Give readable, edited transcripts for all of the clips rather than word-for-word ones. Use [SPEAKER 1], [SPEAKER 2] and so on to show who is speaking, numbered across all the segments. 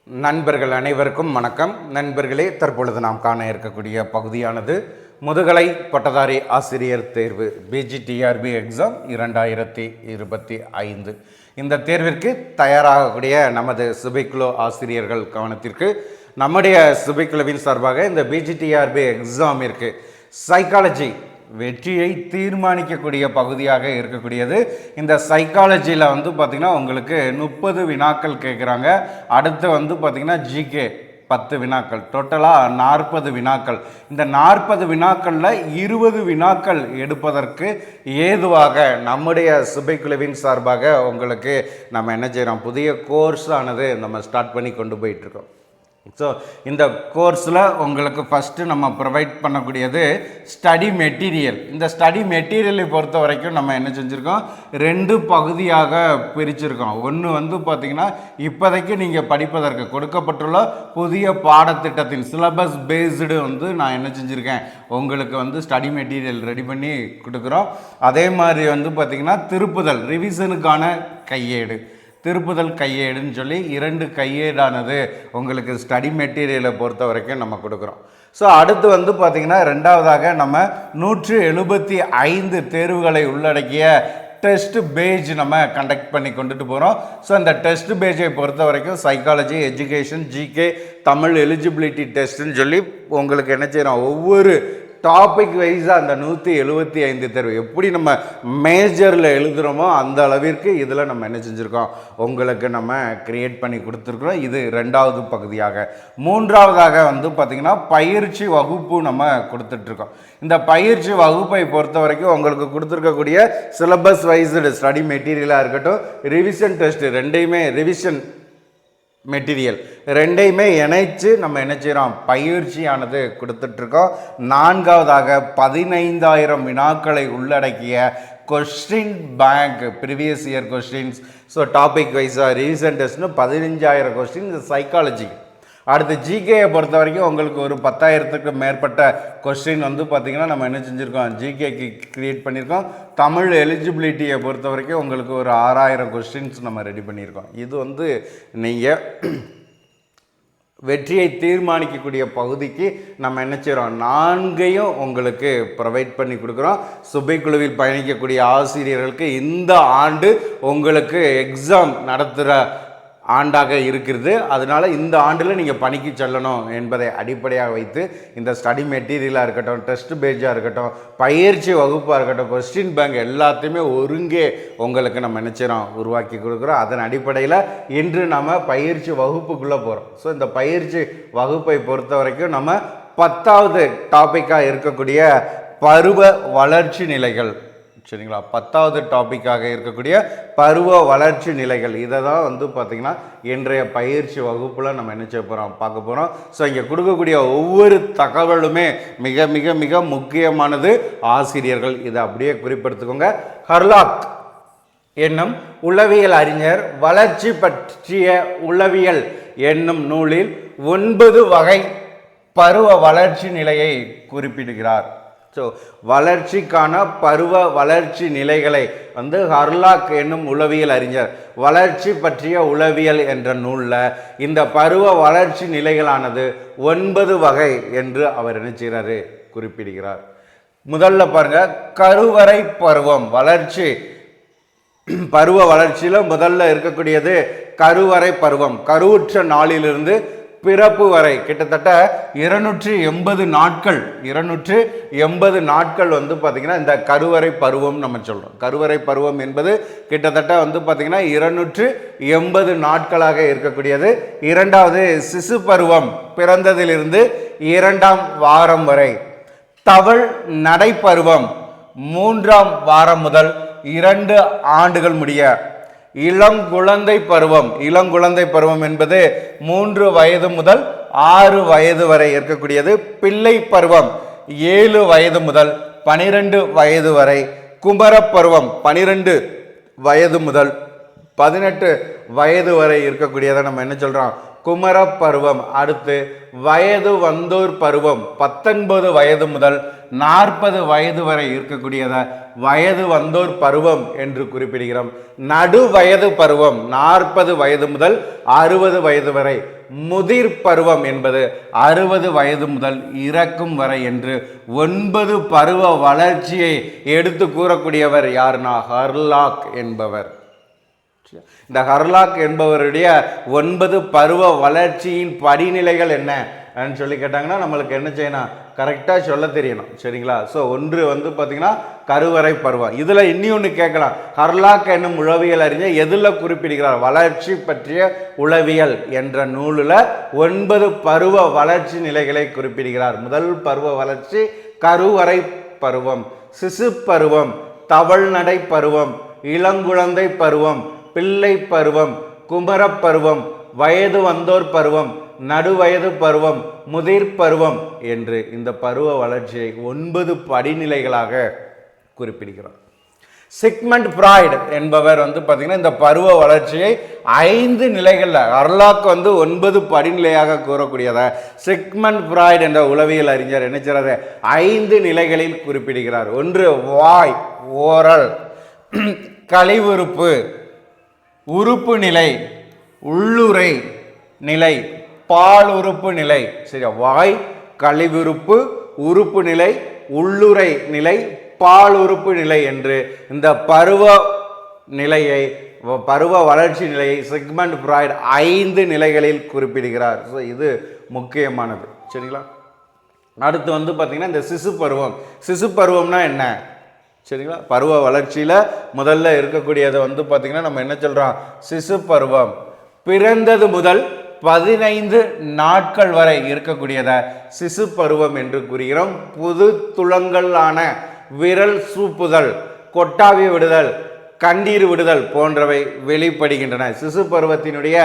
[SPEAKER 1] நண்பர்கள் அனைவருக்கும் வணக்கம். நண்பர்களே, தற்பொழுது நாம் காண இருக்கக்கூடிய பகுதியானது முதுகலை பட்டதாரி ஆசிரியர் தேர்வு பிஜிடிஆர்பி எக்ஸாம் 2025. இந்த தேர்விற்கு தயாராகக்கூடிய நமது சுபைக்குழு ஆசிரியர்கள் கவனத்திற்கு, நம்முடைய சுபைக்குழுவின் சார்பாக இந்த பிஜிடிஆர்பி எக்ஸாமிற்கு சைக்காலஜி வெற்றியை தீர்மானிக்கக்கூடிய பகுதியாக இருக்கக்கூடியது. இந்த சைக்காலஜியில் பார்த்திங்கன்னா உங்களுக்கு 30 வினாக்கள் கேட்குறாங்க. அடுத்து பார்த்திங்கன்னா ஜிகே 10 வினாக்கள், டோட்டலாக 40 வினாக்கள். இந்த 40 வினாக்களில் 20 வினாக்கள் எடுப்பதற்கு ஏதுவாக நம்முடைய சுபைக்குழுவின் சார்பாக உங்களுக்கு நம்ம என்ன செய்கிறோம், புதிய கோர்ஸ் ஆனது நம்ம ஸ்டார்ட் பண்ணி கொண்டு போயிட்டுருக்கோம். ஸோ இந்த கோர்ஸில் உங்களுக்கு ஃபஸ்ட்டு நம்ம ப்ரொவைட் பண்ணக்கூடியது ஸ்டடி மெட்டீரியல். இந்த ஸ்டடி மெட்டீரியலை பொறுத்த வரைக்கும் நம்ம என்ன செஞ்சுருக்கோம், 2 பகுதியாக பிரிச்சுருக்கோம். ஒன்று பார்த்திங்கன்னா இப்போதைக்கு நீங்கள் படிப்பதற்கு கொடுக்கப்பட்டுள்ள புதிய பாடத்திட்டத்தின் சிலபஸ் பேஸ்டு நான் என்ன செஞ்சுருக்கேன், உங்களுக்கு ஸ்டடி மெட்டீரியல் ரெடி பண்ணி கொடுக்குறோம். அதே மாதிரி பார்த்திங்கன்னா திருப்புதல் ரிவிஷனுக்கான கையேடு, திருப்புதல் கையேடுன்னு சொல்லி 2 கையேடானது உங்களுக்கு ஸ்டடி மெட்டீரியலை பொறுத்த வரைக்கும் நம்ம கொடுக்குறோம். ஸோ அடுத்து பார்த்திங்கன்னா ரெண்டாவதாக நம்ம 175 தேர்வுகளை உள்ளடக்கிய டெஸ்ட் பேஜ் நம்ம கண்டக்ட் பண்ணி கொண்டுட்டு போகிறோம். ஸோ இந்த டெஸ்ட் பேஜை பொறுத்த வரைக்கும் psychology, education, GK, Tamil eligibility டெஸ்ட்டுன்னு சொல்லி உங்களுக்கு என்ன செய்கிறோம், ஒவ்வொரு டாபிக் வைஸாக அந்த 175 தேர்வு எப்படி நம்ம மேஜரில் எழுதுகிறோமோ அந்த அளவிற்கு இதில் நம்ம என்ன செஞ்சுருக்கோம், உங்களுக்கு நம்ம கிரியேட் பண்ணி கொடுத்துருக்குறோம். இது 2வது பகுதியாக. மூன்றாவதாக பார்த்திங்கன்னா பயிற்சி வகுப்பு நம்ம கொடுத்துட்ருக்கோம். இந்த பயிற்சி வகுப்பை பொறுத்த வரைக்கும் உங்களுக்கு கொடுத்துருக்கக்கூடிய சிலபஸ் வைஸ்டு ஸ்டடி மெட்டீரியலாக இருக்கட்டும், ரிவிஷன் டெஸ்ட்டு ரெண்டையுமே, ரிவிஷன் மெட்டீரியல் ரெண்டையுமே இணைச்சு நம்ம என்ன செய்கிறோம், பயிற்சியானது கொடுத்துட்ருக்கோம். நான்காவதாக 15,000 வினாக்களை உள்ளடக்கிய question bank, previous year questions. So topic வைஸாக ரிவிஷன் டெஸ்ட்னு 15,000 கொஸ்டின் சைக்காலஜி. அடுத்து ஜிகேயை பொறுத்த வரைக்கும் உங்களுக்கு ஒரு 10,000க்கு மேற்பட்ட கொஸ்டின் பார்த்திங்கன்னா நம்ம என்ன செஞ்சுருக்கோம், ஜிகேக்கு க்ரியேட் பண்ணியிருக்கோம். தமிழ் எலிஜிபிலிட்டியை பொறுத்த வரைக்கும் உங்களுக்கு ஒரு 6,000 கொஸ்டின்ஸ் நம்ம ரெடி பண்ணியிருக்கோம். இது நீங்கள் வெற்றியை தீர்மானிக்கக்கூடிய பகுதிக்கு நம்ம என்ன செய்கிறோம், 4யும் உங்களுக்கு ப்ரொவைட் பண்ணி கொடுக்குறோம். சுபைக்குழுவில் பயணிக்கக்கூடிய ஆசிரியர்களுக்கு இந்த ஆண்டு உங்களுக்கு எக்ஸாம் நடத்துகிற ஆண்டாக இருக்கிறது. அதனால் இந்த ஆண்டில் நீங்கள் பணிக்கு செல்லணும் என்பதை அடிப்படையாக வைத்து இந்த ஸ்டடி மெட்டீரியலாக இருக்கட்டும், டெஸ்ட் பேஜாக இருக்கட்டும், பயிற்சி வகுப்பாக இருக்கட்டும், கொஸ்டின் பேங்க் எல்லாத்தையுமே ஒருங்கே உங்களுக்கு நம்ம நினைச்சிரோம் உருவாக்கி கொடுக்குறோம். அதன் அடிப்படையில் இன்று நம்ம பயிற்சி வகுப்புக்குள்ளே போகிறோம். ஸோ இந்த பயிற்சி வகுப்பை பொறுத்த வரைக்கும் நம்ம 10வது டாப்பிக்காக இருக்கக்கூடிய பருவ வளர்ச்சி நிலைகள், சரிங்களா, 10வது டாப்பிக்காக இருக்கக்கூடிய பருவ வளர்ச்சி நிலைகள், இதை தான் பார்த்திங்கன்னா இன்றைய பயிற்சி வகுப்பில் நம்ம என்ன செய்ய போகிறோம், பார்க்க போகிறோம். ஸோ இங்கே கொடுக்கக்கூடிய ஒவ்வொரு தகவலுமே மிக மிக மிக முக்கியமானது. ஆசிரியர்கள் இதை அப்படியே குறிப்பிடுத்துக்கோங்க. ஹர்லாக் என்னும் உளவியல் அறிஞர் வளர்ச்சி பற்றிய உளவியல் என்னும் நூலில் 9 வகை பருவ வளர்ச்சி நிலையை குறிப்பிடுகிறார். ஸோ வளர்ச்சிக்கான பருவ வளர்ச்சி நிலைகளை ஹர்லாக் என்னும் உளவியல் அறிஞர் வளர்ச்சி பற்றிய உளவியல் என்ற நூலில் இந்த பருவ வளர்ச்சி நிலைகளானது 9 வகை என்று அவர் என்ன செய்கிறாரு, குறிப்பிடுகிறார். முதல்ல பாருங்க, கருவறை பருவம் வளர்ச்சி. பருவ வளர்ச்சியில் முதல்ல இருக்கக்கூடியது கருவறை பருவம். கருவுற்ற நாளிலிருந்து பிறப்பு வரை கிட்டத்தட்ட 280 நாட்கள், 280 நாட்கள் பார்த்திங்கன்னா இந்த கருவறை பருவம் நம்ம சொல்கிறோம். கருவறை பருவம் என்பது கிட்டத்தட்ட பார்த்திங்கன்னா 280 நாட்களாக இருக்கக்கூடியது. இரண்டாவது சிசு பருவம், பிறந்ததிலிருந்து 2ஆம் வாரம் வரை. தவழ் நடைப்பருவம் 3ஆம் வாரம் முதல் 2 ஆண்டுகள் முடிய. இளங்குழந்தை பருவம், இளங்குழந்தை பருவம் என்பது 3 வயது முதல் 6 வயது வரை இருக்கக்கூடியது. பிள்ளை பருவம் 7 வயது முதல் 12 வயது வரை. குமரப்பருவம் 12 வயது முதல் 18 வயது வரை இருக்கக்கூடியதை நம்ம என்ன சொல்கிறோம், குமரப் பருவம். அடுத்து வயது வந்தோர் பருவம், 19 வயது முதல் 40 வயது வரை இருக்கக்கூடியத வயது வந்தோர் பருவம் என்று குறிப்பிடுகிறோம். நடு வயது பருவம் 40 வயது முதல் 60 வயது வரை. முதிர் பருவம் என்பது 60 வயது முதல் இறக்கும் வரை என்று 9 பருவ வளர்ச்சியை எடுத்து கூறக்கூடியவர் யாருன்னா ஹர்லாக் என்பவர். இந்த ஹர்லாக் என்பவருடைய 9 பருவ வளர்ச்சியின் படிநிலைகள் என்ன சொல்லி கேட்டாங்கன்னா நம்மளுக்கு என்ன செய்யணும், கரெக்டாக சொல்ல தெரியணும். சரிங்களா? ஸோ ஒன்று வந்து பார்த்தீங்கன்னா கருவறை பருவம். இதில் இன்னொன்று கேட்கலாம், ஹர்லாக் என்னும் உளவியல் அறிஞர் எதில் குறிப்பிடுகிறார்? வளர்ச்சி பற்றிய உளவியல் என்ற நூலில் 9 பருவ வளர்ச்சி நிலைகளை குறிப்பிடுகிறார். முதல் பருவ வளர்ச்சி கருவறை பருவம், சிசு பருவம், தவழ்நடை பருவம், இளங்குழந்தை பருவம், பிள்ளை பருவம், குமரப் பருவம், வயது வந்தோர் பருவம், நடுவயது பருவம், முதிர் பருவம் என்று இந்த பருவ வளர்ச்சியை 9 படிநிலைகளாக குறிப்பிடுகிறார். சிக்மண்ட் ஃப்ராய்டு என்பவர் வந்து பார்த்தீங்கன்னா இந்த பருவ வளர்ச்சியை 5 நிலைகளில், ஹர்லாக் வந்து 9 படிநிலையாக கூறக்கூடியதை சிக்மண்ட் ஃப்ராய்டு என்ற உளவியல் அறிஞர் என்ன செய்யறது 5 நிலைகளில் குறிப்பிடுகிறார். ஒன்று வாய், ஓரல், கழிவுறுப்பு, உறுப்பு நிலை, உள்ளுறை நிலை, பால் உறுப்பு நிலை. சரியா? வாய், கழிவுறுப்பு, உறுப்பு நிலை, உள்ளுறை நிலை, பால் உறுப்பு நிலை என்று இந்த பருவ நிலையை, பருவ வளர்ச்சி நிலையை சிக்மண்ட் ஃப்ராய்டு 5 நிலைகளில் குறிப்பிடுகிறார். ஸோ இது முக்கியமானது. சரிங்களா? அடுத்து வந்து பார்த்தீங்கன்னா இந்த சிசு பருவம். சிசு பருவம்னா என்ன? சரிங்களா? பருவ வளர்ச்சியில் முதல்ல இருக்கக்கூடியதை வந்து பார்த்தீங்கன்னா நம்ம என்ன சொல்கிறோம், சிசு பருவம். பிறந்தது முதல் 15 நாட்கள் வரை இருக்கக்கூடியதை சிசு பருவம் என்று கூறுகிறோம். புது துளங்களான விரல் சூப்புதல், கொட்டாவி விடுதல், கண்ணீர் விடுதல் போன்றவை வெளிப்படுகின்றன. சிசு பருவத்தினுடைய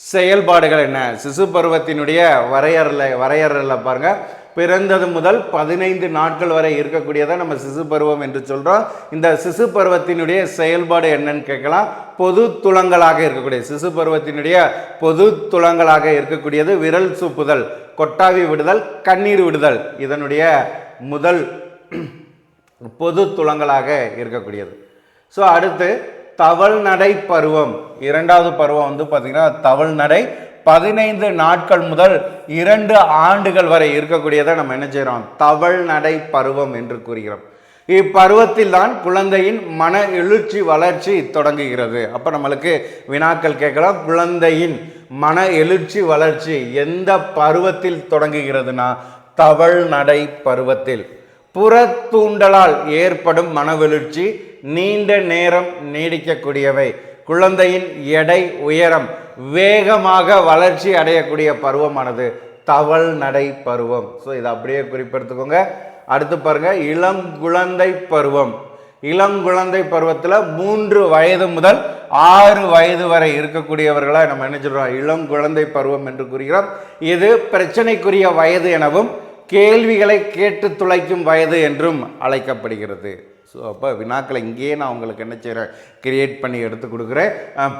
[SPEAKER 1] செயல்பாடுகள் என்ன? சிசு பருவத்தினுடைய வரையறையில் பாருங்க, பிறந்தது முதல் 15 நாட்கள் வரை இருக்கக்கூடியதை நம்ம சிசு பருவம் என்று சொல்கிறோம். இந்த சிசு பருவத்தினுடைய செயல்பாடு என்னன்னு கேட்கலாம். பொது துளங்களாக இருக்கக்கூடிய சிசு பருவத்தினுடைய பொது துளங்களாக இருக்கக்கூடியது விரல் சூப்புதல், கொட்டாவி விடுதல், கண்ணீர் விடுதல். இதனுடைய முதல் பொது துளங்களாக இருக்கக்கூடியது. ஸோ அடுத்து தவழ்நடை பருவம். இரண்டாவது பருவம் வந்து பார்த்தீங்கன்னா தவழ்நடை 15 நாட்கள் முதல் 2 ஆண்டுகள் வரை இருக்கக்கூடியதை நம்ம என்ன செய்கிறோம், தவழ்நடை பருவம் என்று கூறுகிறோம். இப்பருவத்தில் தான் குழந்தையின் மன எழுச்சி வளர்ச்சி தொடங்குகிறது. அப்போ நம்மளுக்கு வினாக்கள் கேட்கலாம், குழந்தையின் மன எழுச்சி வளர்ச்சி எந்த பருவத்தில் தொடங்குகிறதுனா தவழ்நடை பருவத்தில். புற தூண்டலால் ஏற்படும் மனவெழுச்சி நீண்ட நேரம் நீடிக்கக்கூடியவை. குழந்தையின் எடை, உயரம் வேகமாக வளர்ச்சி அடையக்கூடிய பருவமானது தவழ்நடை பருவம். ஸோ இதை அப்படியே குறிப்பெடுத்துக்கோங்க. அடுத்து பாருங்க, இளங்குழந்தை பருவம். இளங்குழந்தை பருவத்தில் 3 வயது முதல் 6 வயது வரை இருக்கக்கூடியவர்களை நம்ம என்ன சொல்றோம், இளங்குழந்தை பருவம் என்று கூறுகிறோம். இது பிரச்சனைக்குரிய வயது எனவும் கேள்விகளை கேட்டு துளைக்கும் வயது என்றும் அழைக்கப்படுகிறது. ஸோ அப்போ வினாக்களை இங்கேயே நான் உங்களுக்கு என்ன செய்கிறேன், கிரியேட் பண்ணி எடுத்து கொடுக்குறேன்.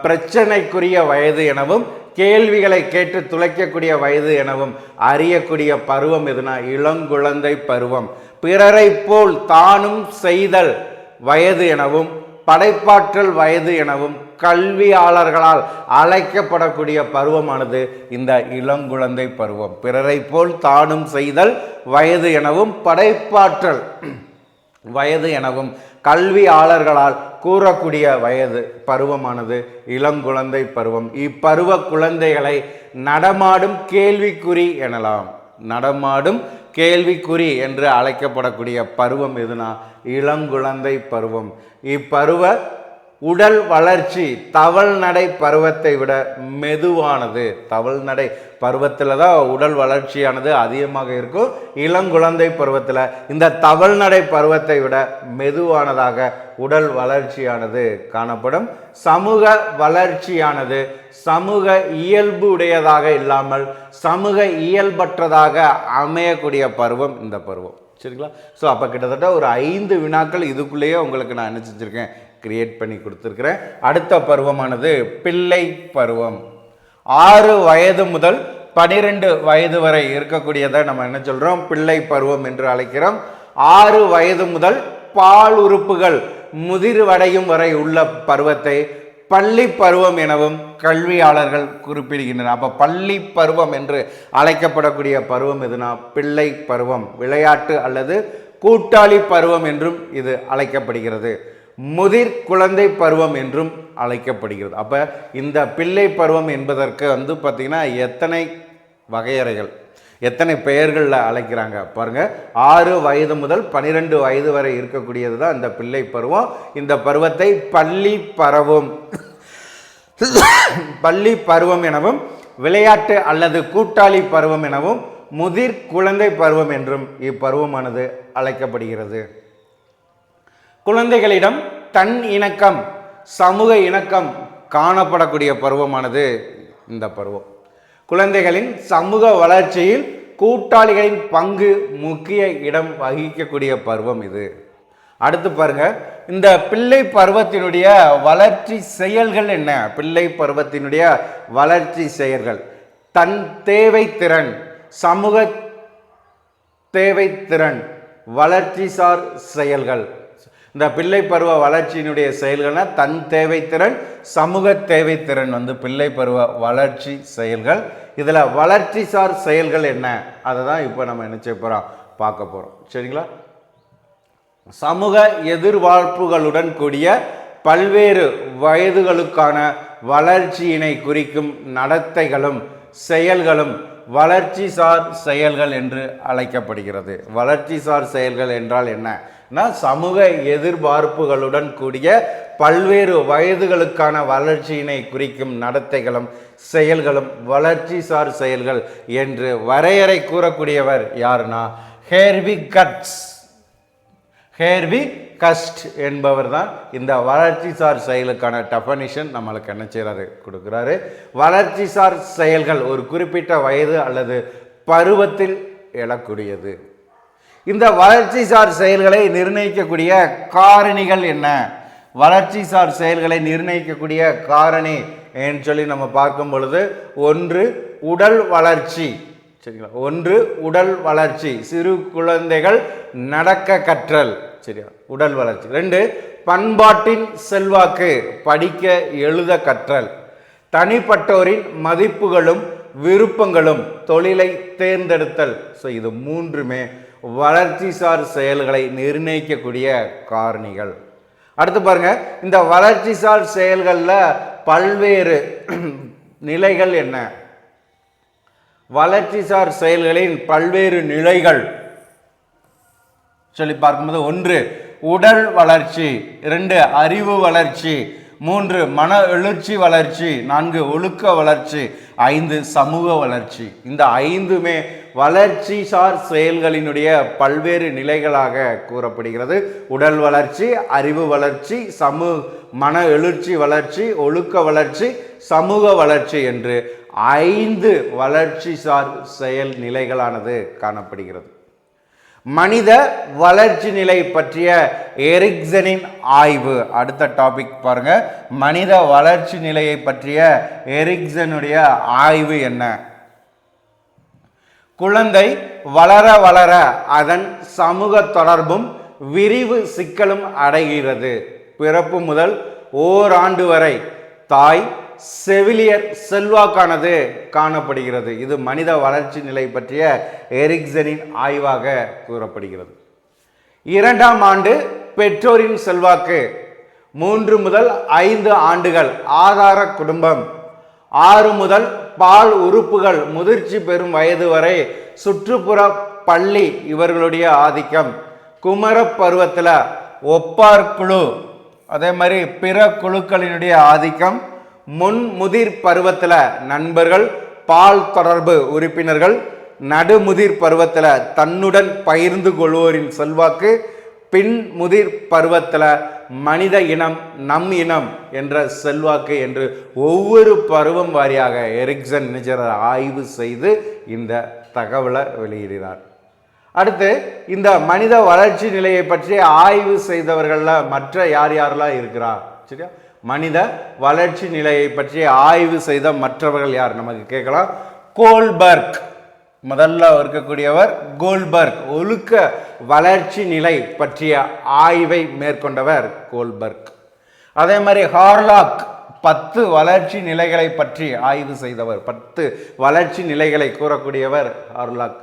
[SPEAKER 1] பிரச்சனைக்குரிய வயது எனவும் கேள்விகளை கேட்டு துளைக்கக்கூடிய வயது எனவும் அறியக்கூடிய பருவம் எதுனா இளங்குழந்தை பருவம். பிறரை போல் தானும் செய்தல் வயது எனவும் படைப்பாற்றல் வயது எனவும் கல்வியாளர்களால் அழைக்கப்படக்கூடிய பருவமானது இந்த இளங்குழந்தை பருவம். பிறரை போல் தானும் செய்தல் வயது எனவும் படைப்பாற்றல் வயது எனவும் கல்வியாளர்களால் கூறக்கூடிய வயது பருவமானது இளங்குழந்தை பருவம். இப்பருவ குழந்தைகளை நடமாடும் கேள்விக்குறி எனலாம். நடமாடும் கேள்விக்குறி என்று அழைக்கப்படக்கூடிய பருவம் எதுனா இளங்குழந்தை பருவம். இப்பருவ உடல் வளர்ச்சி தவழ்நடை பருவத்தை விட மெதுவானது. தவழ்நடை பருவத்தில் தான் உடல் வளர்ச்சியானது அதிகமாக இருக்கும். இளங்குழந்தை பருவத்தில் இந்த தவழ்நடை பருவத்தை விட மெதுவானதாக உடல் வளர்ச்சியானது காணப்படும். சமூக வளர்ச்சியானது சமூக இயல்பு உடையதாக இல்லாமல் சமூக இயல்பற்றதாக அமையக்கூடிய பருவம் இந்த பருவம். சரிங்களா? ஸோ அப்போ கிட்டத்தட்ட ஒரு 5 வினாக்கள் இதுக்குள்ளேயே உங்களுக்கு நான் என்ன செஞ்சுருக்கேன், கிரியேட் பண்ணி கொடுத்துருக்கிறேன். அடுத்த பருவமானது பிள்ளை பருவம். 6 வயது முதல் 12 வயது வரை இருக்கக்கூடியதை நம்ம என்ன சொல்றோம்? பிள்ளை பருவம் என்று அழைக்கிறோம். 6 வயது முதல் பால் உறுப்புகள் முதிர்வடையும் வரை உள்ள பருவத்தை பள்ளி பருவம் எனவும் கல்வியாளர்கள் குறிப்பிடுகின்றனர். அப்ப பள்ளி பருவம் என்று அழைக்கப்படக்கூடிய பருவம் எதுனா பிள்ளை பருவம், விளையாட்டு அல்லது கூட்டாளி பருவம் என்றும் இது அழைக்கப்படுகிறது. முதிர் குழந்தை பருவம் என்றும் அழைக்கப்படுகிறது. அப்ப இந்த பிள்ளை பருவம் என்பதற்கு பார்த்தீங்கன்னா எத்தனை வகையறைகள், எத்தனை பெயர்களில் அழைக்கிறாங்க பாருங்க. 6 வயது முதல் 12 வயது வரை இருக்கக்கூடியது தான் இந்த பிள்ளை பருவம். இந்த பருவத்தை பள்ளி பருவம் எனவும் விளையாட்டு அல்லது கூட்டாளி பருவம் எனவும் முதிர் குழந்தை பருவம் என்றும் இப்பருவமானது அழைக்கப்படுகிறது. குழந்தைகளிடம் தன் இணக்கம், சமூக இணக்கம் காணப்படக்கூடிய பருவமானது இந்த பருவம். குழந்தைகளின் சமூக வளர்ச்சியில் கூட்டாளிகளின் பங்கு முக்கிய இடம் வகிக்கக்கூடிய பருவம் இது. அடுத்து பாருங்க, இந்த பிள்ளை பருவத்தினுடைய வளர்ச்சி செயல்கள் என்ன? பிள்ளை பருவத்தினுடைய வளர்ச்சி செயல்கள் தன் தேவை திறன், சமூக தேவை திறன், வளர்ச்சிசார் செயல்கள். இந்த பிள்ளை பருவ வளர்ச்சியினுடைய செயல்கள்னா தன் தேவைத்திறன், சமூக தேவைத்திறன் பிள்ளை பருவ வளர்ச்சி செயல்கள். இதில் வளர்ச்சிசார் செயல்கள் என்ன, அதை தான் இப்போ நம்ம என்ன செய்ய போகிறோம், பார்க்க போகிறோம். சரிங்களா? சமூக எதிர்பார்ப்புகளுடன் கூடிய பல்வேறு வயதுகளுக்கான வளர்ச்சியினை குறிக்கும் நடத்தைகளும் செயல்களும் வளர்ச்சிசார் செயல்கள் என்று அழைக்கப்படுகிறது. வளர்ச்சிசார் செயல்கள் என்றால் என்ன? சமூக எதிர்பார்ப்புகளுடன் கூடிய பல்வேறு வயதுகளுக்கான வளர்ச்சியினை குறிக்கும் நடத்தைகளும் செயல்களும் வளர்ச்சிசார் செயல்கள் என்று வரையறை கூறக்கூடியவர் யாருன்னா ஹேர்வி கஸ்ட் என்பவர் தான் இந்த வளர்ச்சிசார் செயலுக்கான டெஃபனிஷன் நம்மளுக்கு என்ன செய்யறாரு, கொடுக்கிறாரு. வளர்ச்சிசார் செயல்கள் ஒரு குறிப்பிட்ட வயது அல்லது பருவத்தில் எழக்கூடியது. இந்த வளர்ச்சிசார் செயல்களை நிர்ணயிக்கக்கூடிய காரணிகள் என்ன? வளர்ச்சிசார் செயல்களை நிர்ணயிக்கக்கூடிய காரணி என்று சொல்லி நம்ம பார்க்கும் பொழுது, ஒன்று உடல் வளர்ச்சி. சரிங்களா? ஒன்று உடல் வளர்ச்சி, சிறு குழந்தைகள் நடக்க கற்றல். சரியா? உடல் வளர்ச்சி. 2 பண்பாட்டின் செல்வாக்கு, படிக்க எழுத கற்றல். தனிப்பட்டோரின் மதிப்புகளும் விருப்பங்களும், தொழிலை தேர்ந்தெடுத்தல். ஸோ இது 3மே வளர்ச்சிசார் செயல்களை நிர்ணயிக்கக்கூடிய காரணிகள். அடுத்து பாருங்க, இந்த வளர்ச்சிசார் செயல்களில் பல்வேறு நிலைகள் என்ன? வளர்ச்சிசார் செயல்களின் பல்வேறு நிலைகள் சொல்லி பார்க்கும்போது, 1 உடல் வளர்ச்சி, 2 அறிவு வளர்ச்சி, 3 மன எழுச்சி வளர்ச்சி, 4 ஒழுக்க வளர்ச்சி, 5 சமூக வளர்ச்சி. இந்த 5மே வளர்ச்சிசார் செயல்களினுடைய பல்வேறு நிலைகளாக கூறப்படுகிறது. உடல் வளர்ச்சி, அறிவு வளர்ச்சி, மன எழுச்சி வளர்ச்சி, ஒழுக்க வளர்ச்சி, சமூக வளர்ச்சி என்று 5 வளர்ச்சிசார் செயல் நிலைகளானது காணப்படுகிறது. மனித வளர்ச்சி நிலை பற்றிய எரிக்சனின் ஆய்வு. அடுத்த டாபிக் பாருங்க, மனித வளர்ச்சி நிலையை பற்றிய எரிக்சனுடைய ஆய்வு என்ன? குழந்தை வளர வளர அதன் சமூக தொடர்பும் விரிவு சிக்கலும் அடைகிறது. பிறப்பு முதல் ஓராண்டு வரை தாய் செவிலியர் செல்வாக்கானது காணப்படுகிறது. இது மனித வளர்ச்சி நிலை பற்றிய எரிக்சனின் ஆய்வாக கூறப்படுகிறது. 2ஆம் ஆண்டு பெற்றோரின் செல்வாக்கு. 3 முதல் 5 ஆண்டுகள் ஆதார குடும்பம். 6 முதல் பால் உறுப்புகள் முதிர்ச்சி பெறும் வயது வரை சுற்றுப்புற பள்ளி இவர்களுடைய ஆதிக்கம். குமர பருவத்தில் ஒப்பார் குழு, அதே மாதிரி பிற குழுக்களினுடைய ஆதிக்கம். முன்முதிர் பருவத்தில் நண்பர்கள், பால் தொடர்பு உறுப்பினர்கள். நடுமுதிர் பருவத்தில் தன்னுடன் பகிர்ந்து கொள்வோரின் செல்வாக்கு. பின்முதிர் பருவத்தில் மனித இனம், நம் இனம் என்ற செல்வாக்கு என்று ஒவ்வொரு பருவம் வாரியாக எரிக்சன் ஆய்வு செய்து இந்த தகவலை வெளியிடுகிறார். அடுத்து, இந்த மனித வளர்ச்சி நிலையை பற்றி ஆய்வு செய்தவர்கள்ல மற்ற யாரெல்லாம் இருக்கிறார்? சரியா? மனித வளர்ச்சி நிலையை பற்றி ஆய்வு செய்த மற்றவர்கள் யார் நமக்கு கேட்கலாம். கோல்பர்க் முதல்ல இருக்கக்கூடியவர் கோல்பர்க். ஒழுக்க வளர்ச்சி நிலை பற்றிய ஆய்வை மேற்கொண்டவர் கோல்பர்க். அதே மாதிரி ஹார்லாக் 10 வளர்ச்சி நிலைகளை பற்றி ஆய்வு செய்தவர். 10 வளர்ச்சி நிலைகளை கூறக்கூடியவர் ஹார்லாக்.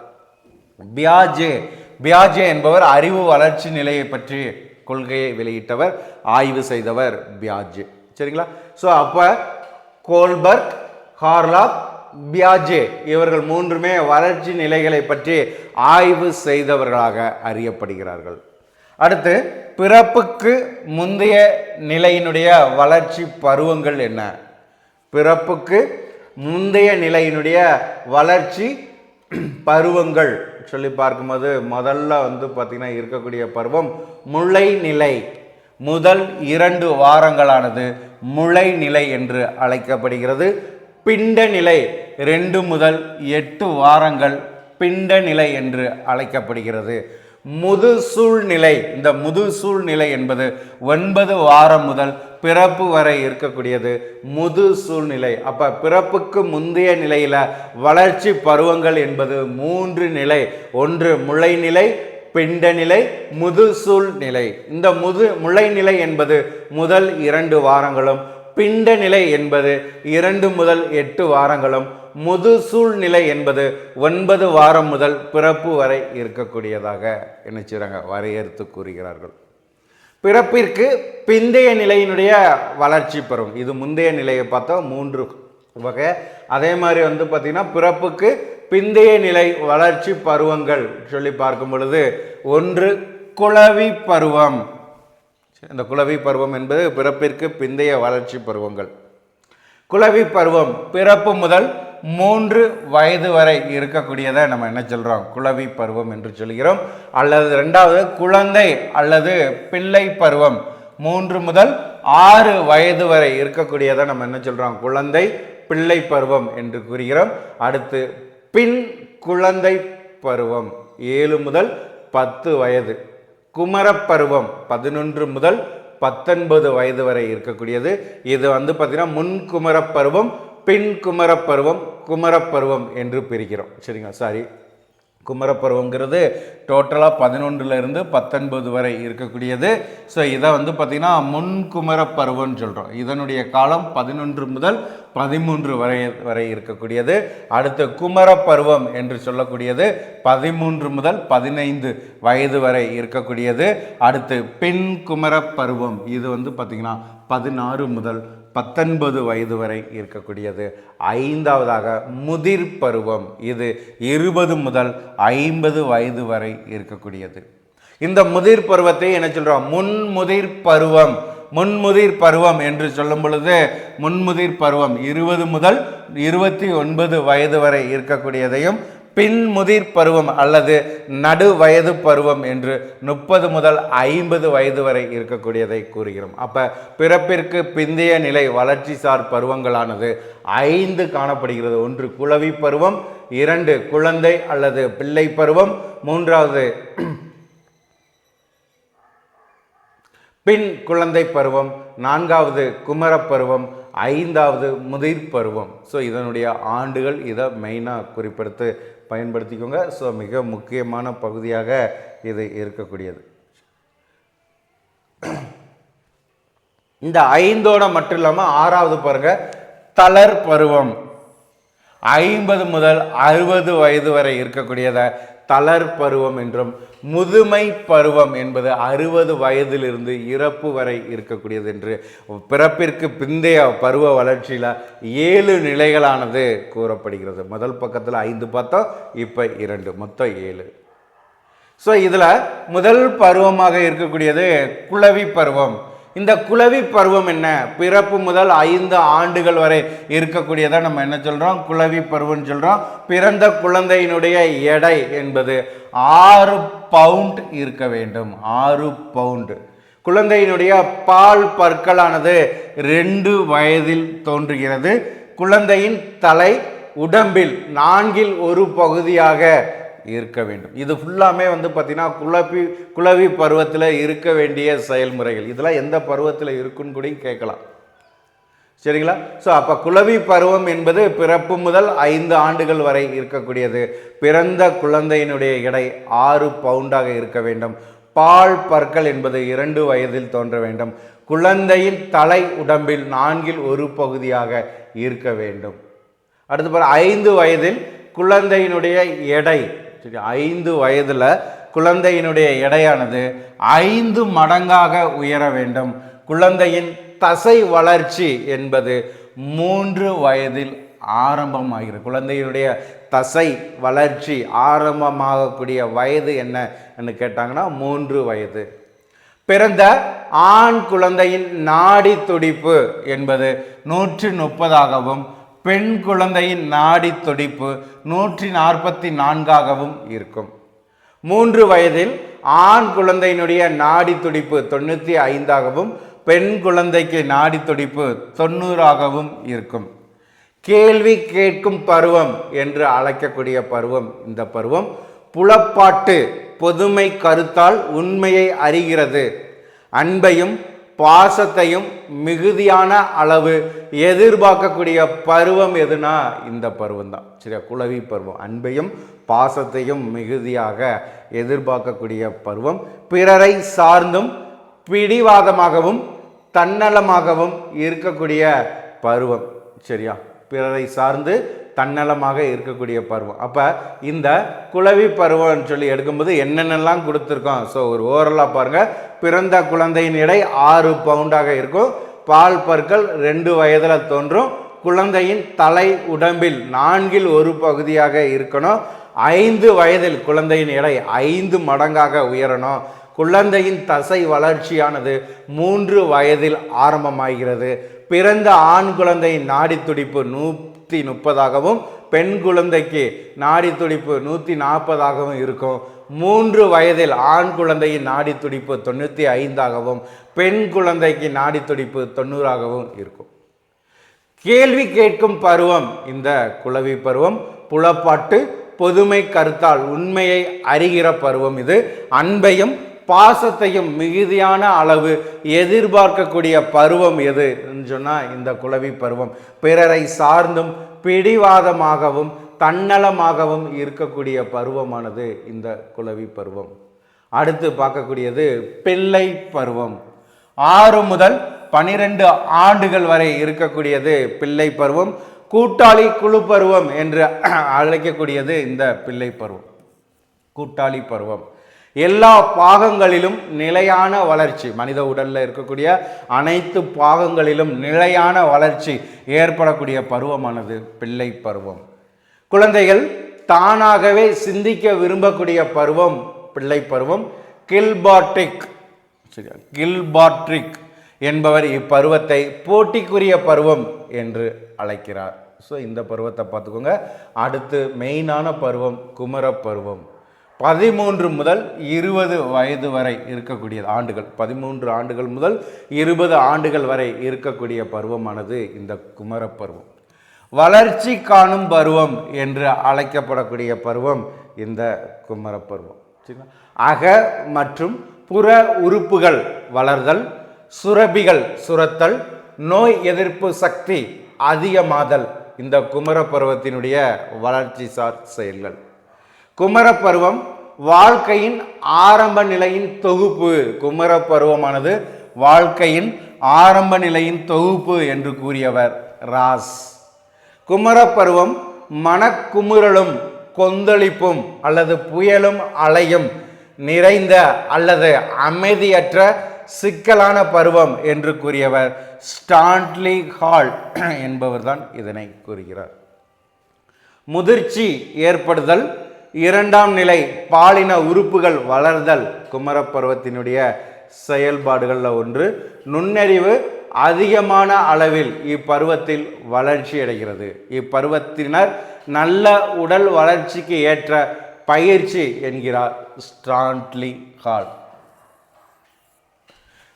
[SPEAKER 1] பியாஜே என்பவர் அறிவு வளர்ச்சி நிலையை பற்றி கொள்கையை வெளியிட்டவர், ஆய்வு செய்தவர் பியாஜே. சரிங்களா? ஸோ அப்போ கோல்பர்க், ஹார்லாக், பியாஜே இவர்கள் மூன்றுமே வளர்ச்சி நிலைகளை பற்றி ஆய்வு செய்தவர்களாக அறியப்படுகிறார்கள். அடுத்து பிறப்புக்கு முந்தைய நிலையினுடைய வளர்ச்சி பருவங்கள் என்ன? பிறப்புக்கு முந்தைய நிலையினுடைய வளர்ச்சி பருவங்கள் சொல்லி பார்க்கும்போது முதல்ல பார்த்தீங்கன்னா இருக்கக்கூடிய பருவம் முளை நிலை. முதல் 2 வாரங்களானது முளை நிலை என்று அழைக்கப்படுகிறது. பிண்ட நிலை 2 முதல் 8 வாரங்கள் பிண்ட நிலை என்று அழைக்கப்படுகிறது. முதுசூழ்நிலை, இந்த முதுசூழ்நிலை என்பது 9 வாரம் முதல் பிறப்பு வரை இருக்கக்கூடியது முதுசூழ்நிலை. அப்ப பிறப்புக்கு முந்தைய நிலையில வளர்ச்சி பருவங்கள் என்பது 3 நிலை. ஒன்று முளைநிலை, பிண்ட நிலை, முதுசூழ் நிலை. இந்த முளை நிலை என்பது முதல் 2 வாரங்களும், பிண்ட நிலை என்பது 2 முதல் 8 வாரங்களும், முதுசூழ் நிலை என்பது 9 வாரம் முதல் பிறப்பு வரை இருக்கக்கூடியதாக என்ன செய்றாங்க, வரையறுத்து கூறுகிறார்கள். பிறப்பிற்கு பிந்தைய நிலையினுடைய வளர்ச்சி பருவம், இது முந்தைய நிலையை பார்த்தா 3 வகை. அதே மாதிரி பார்த்தீங்கன்னா பிறப்புக்கு பிந்தைய நிலை வளர்ச்சி பருவங்கள் சொல்லி பார்க்கும் பொழுது, ஒன்று குளவி பருவம். இந்த குளவி பருவம் என்பது பிறப்பிற்கு பிந்தைய வளர்ச்சி பருவங்கள். குளவி பருவம் பிறப்பு முதல் 3 வயது வரை இருக்கக்கூடியதை நம்ம என்ன சொல்றோம், குளவி பருவம் என்று சொல்கிறோம். அல்லது 2வது குழந்தை அல்லது பிள்ளை பருவம் 3 முதல் 6 வயது வரை இருக்கக்கூடியதை நம்ம என்ன சொல்றோம், குழந்தை பிள்ளை பருவம் என்று கூறுகிறோம். அடுத்து பின் குழந்தை பருவம் 7 முதல் 10 வயது. குமரப்பருவம் 11 முதல் 19 வயது வரை இருக்கக்கூடியது. இது பார்த்தீங்கன்னா முன் குமரப்பருவம், பின் குமரப்பருவம், குமரப்பருவம் என்று பிரிக்கிறோம். சரிங்களா? சாரி, குமரப்பருவங்கிறது டோட்டலாக 11லிருந்து 19 வரை இருக்கக்கூடியது. ஸோ இதை பார்த்தீங்கன்னா முன் குமரப்பருவம்னு சொல்கிறோம். இதனுடைய காலம் 11 முதல் 13 வரை இருக்கக்கூடியது. அடுத்து குமரப்பருவம் என்று சொல்லக்கூடியது 13 முதல் 15 வயது வரை இருக்கக்கூடியது. அடுத்து பின் குமரப்பருவம், இது பார்த்தீங்கன்னா 16 முதல் 19 வயது வரை இருக்கக்கூடியது. 5வதாக முதிர் பருவம், இது 20 முதல் 50 வயது வரை இருக்கக்கூடியது. இந்த முதிர் பருவத்தை என்ன சொல்றோம், முன்முதிர் பருவம். முன்முதிர் பருவம் என்று சொல்லும் பொழுது, முன்முதிர் பருவம் 20 முதல் 29 வயது வரை இருக்கக்கூடியதையும், பின்முதிர் பருவம் அல்லது நடு வயது பருவம் என்று 30 முதல் 50 வயது வரை இருக்கக்கூடியதை கூறுகிறோம். அப்ப பிறப்பிற்கு பிந்தைய நிலை வளர்ச்சி சார் பருவங்களானது 5 காணப்படுகிறது. ஒன்று குளவி பருவம், 2 குழந்தை அல்லது பிள்ளை பருவம், 3வது பின் குழந்தை பருவம், 4வது குமரப்பருவம், 5வது முதிர் பருவம். ஸோ இதனுடைய ஆண்டுகள் இதை மெயினாக குறிப்பிடுத்து பயன்படுத்திக்கோங்க. ஸோ மிக முக்கியமான பகுதியாக இது இருக்கக்கூடியது. இந்த 5ஓட மட்டும் இல்லாமல் 6வது பாருங்க, தளர் பருவம் 50 முதல் 60 வயது வரை இருக்கக்கூடியதை தளர் பருவம் என்றும், முதுமை பருவம் என்பது 60 வயதிலிருந்து இறப்பு வரை இருக்கக்கூடியது என்று, பிறப்பிற்கு பிந்தைய பருவ வளர்ச்சியில் 7 நிலைகளானது கூறப்படுகிறது. முதல் பக்கத்தில் 5 பார்த்தோம், இப்போ 2, மொத்தம் 7. ஸோ இதில் முதல் பருவமாக இருக்கக்கூடியது குளவி பருவம். இந்த குளவி பருவம் என்ன, பிறப்பு முதல் 5 ஆண்டுகள் வரை இருக்கக்கூடியதை நம்ம என்ன சொல்றோம், குளவி பருவம் சொல்றோம். பிறந்த குழந்தையினுடைய எடை என்பது 6 பவுண்ட் இருக்க வேண்டும். 6 பவுண்டு. குழந்தையினுடைய பால் பற்களானது 2 வயதில் தோன்றுகிறது. குழந்தையின் தலை உடம்பில் 4ல் 1 பகுதியாக இருக்க வேண்டும். இது ஃபுல்லாமே பார்த்தீங்கன்னா குளவி பருவத்தில் இருக்க வேண்டிய செயல்முறைகள். இதெல்லாம் எந்த பருவத்தில் இருக்குன்னு கூட கேட்கலாம். சரிங்களா? ஸோ அப்போ குளவி பருவம் என்பது பிறப்பு முதல் 5 ஆண்டுகள் வரை இருக்கக்கூடியது. பிறந்த குழந்தையினுடைய எடை 6 பவுண்டாக இருக்க வேண்டும். பால் பற்கள் என்பது 2 வயதில் தோன்ற வேண்டும். குழந்தையின் தலை உடம்பில் 4 ஒரு பகுதியாக இருக்க வேண்டும். அடுத்து 5 வயதில் குழந்தையினுடைய எடை, 5 வயதில் குழந்தையினுடைய எடையானது 5 மடங்காக உயர வேண்டும். குழந்தையின் தசை வளர்ச்சி என்பது 3 வயதில் ஆரம்பமாகிறது. குழந்தையினுடைய தசை வளர்ச்சி ஆரம்பமாகக்கூடிய வயது என்ன கேட்டாங்கன்னா 3 வயது. பிறந்த ஆண் குழந்தையின் நாடி துடிப்பு என்பது 130ஆகவும் பெண் குழந்தையின் நாடி துடிப்பு 144ஆகவும் இருக்கும். 3 வயதில் ஆண் குழந்தையினுடைய நாடி துடிப்பு 95ஆகவும் பெண் குழந்தைக்கு நாடி துடிப்பு 90ஆகவும் இருக்கும். கேள்வி கேட்கும் பருவம் என்று அழைக்கக்கூடிய பருவம் இந்த பருவம். புலப்பாட்டு பொதுமை கருத்தால் உண்மையை அறிகிறது. அன்பையும் பாசத்தையும் மிகுதியான அளவு எதிர்பார்க்கக்கூடிய பருவம் எதுனா இந்த பருவம் தான். சரியா? குளவி பருவம். அன்பையும் பாசத்தையும் மிகுதியாக எதிர்பார்க்கக்கூடிய பருவம். பிறரை சார்ந்தும் பிடிவாதமாகவும் தன்னலமாகவும் இருக்கக்கூடிய பருவம். சரியா? பிறரை சார்ந்து தன்னலமாக இருக்கக்கூடிய பருவம். அப்போ இந்த குளவி பருவம்னு சொல்லி எடுக்கும்போது என்னென்னலாம் கொடுத்துருக்கோம். ஸோ ஒரு ஓவரலாக பாருங்கள். பிறந்த குழந்தையின் எடை 6 பவுண்டாக இருக்கும். பால் பற்கள் 2 வயதில் தோன்றும். குழந்தையின் தலை உடம்பில் 4 ஒரு பகுதியாக இருக்கணும். 5 வயதில் குழந்தையின் எடை 5 மடங்காக உயரணும். குழந்தையின் தசை வளர்ச்சியானது 3 வயதில் ஆரம்பமாகிறது. பிறந்த ஆண் குழந்தையின் நாடி துடிப்பு 130ஆகவும் பெண் குழந்தைக்கு நாடி துடிப்பு 140ஆகவும் இருக்கும். 3 வயதில் ஆண் குழந்தையின் நாடி துடிப்பு 95ஆகவும் பெண் குழந்தைக்கு நாடி துடிப்பு 90ஆகவும் இருக்கும். கேள்வி கேட்கும் பருவம் இந்த குளவி பருவம். புலப்பாட்டு பொதுமை கருத்தால் உண்மையை அறிகிற பருவம் இது. அன்பையும் பாசத்தையும் மிகுதியான அளவு எதிர்பார்க்கக்கூடிய பருவம் எது சொன்னால் இந்த குளவி பருவம். பிறரை சார்ந்தும் பிடிவாதமாகவும் தன்னலமாகவும் இருக்கக்கூடிய பருவமானது இந்த குளவி பருவம். அடுத்து பார்க்கக்கூடியது பிள்ளை பருவம். 6 முதல் 12 ஆண்டுகள் வரை இருக்கக்கூடியது பிள்ளை பருவம். கூட்டாளி குழு பருவம் என்று அழைக்கக்கூடியது இந்த பிள்ளை பருவம். கூட்டாளி பருவம் எல்லா பாகங்களிலும் நிலையான வளர்ச்சி, மனித உடலில் இருக்கக்கூடிய அனைத்து பாகங்களிலும் நிலையான வளர்ச்சி ஏற்படக்கூடிய பருவமானது பிள்ளை பருவம். குழந்தைகள் தானாகவே சிந்திக்க விரும்பக்கூடிய பருவம் பிள்ளை பருவம். கில்பார்ட்ரிக் என்பவர் இப்பருவத்தை போட்டிக்குரிய பருவம் என்று அழைக்கிறார். ஸோ இந்த பருவத்தை பார்த்துக்கோங்க. அடுத்து மெயினான பருவம் குமர பருவம். 13 முதல் 20 வயது வரை இருக்கக்கூடிய ஆண்டுகள், 13 ஆண்டுகள் முதல் 20 ஆண்டுகள் வரை இருக்கக்கூடிய பருவமானது இந்த குமர பருவம். வளர்ச்சி காணும் பருவம் என்று அழைக்கப்படக்கூடிய பருவம் இந்த குமர பருவம். அக மற்றும் புற உறுப்புகள் வளர்தல், சுரபிகள் சுரத்தல், நோய் எதிர்ப்பு சக்தி அதிகமாதல் இந்த குமர பருவத்தினுடைய வளர்ச்சி சார் செயல்கள். குமர பருவம் வாழ்க்கையின் ஆரம்ப நிலையின் தொகுப்பு. குமர பருவமானது வாழ்க்கையின் ஆரம்ப நிலையின் தொகுப்பு என்று கூறியவர் ராஸ். குமர பருவம் மனக்குமுறலும் கொந்தளிப்பும் அல்லது புயலும் அலையும் நிறைந்த அல்லது அமைதியற்ற சிக்கலான பருவம் என்று கூறியவர் ஸ்டான்லி ஹால் என்பவர் தான் இதனை கூறுகிறார். முதிர்ச்சி ஏற்படுதல், 2ஆம் நிலை பாலின உறுப்புகள் வளர்தல் குமர பருவத்தினுடைய செயல்பாடுகளில் ஒன்று. நுண்ணறிவு அதிகமான அளவில் இப்பருவத்தில் வளர்ச்சி அடைகிறது. இப்பருவத்தினர் நல்ல உடல் வளர்ச்சிக்கு ஏற்ற பயிற்சி என்கிறார் ஸ்டான்லி ஹால்.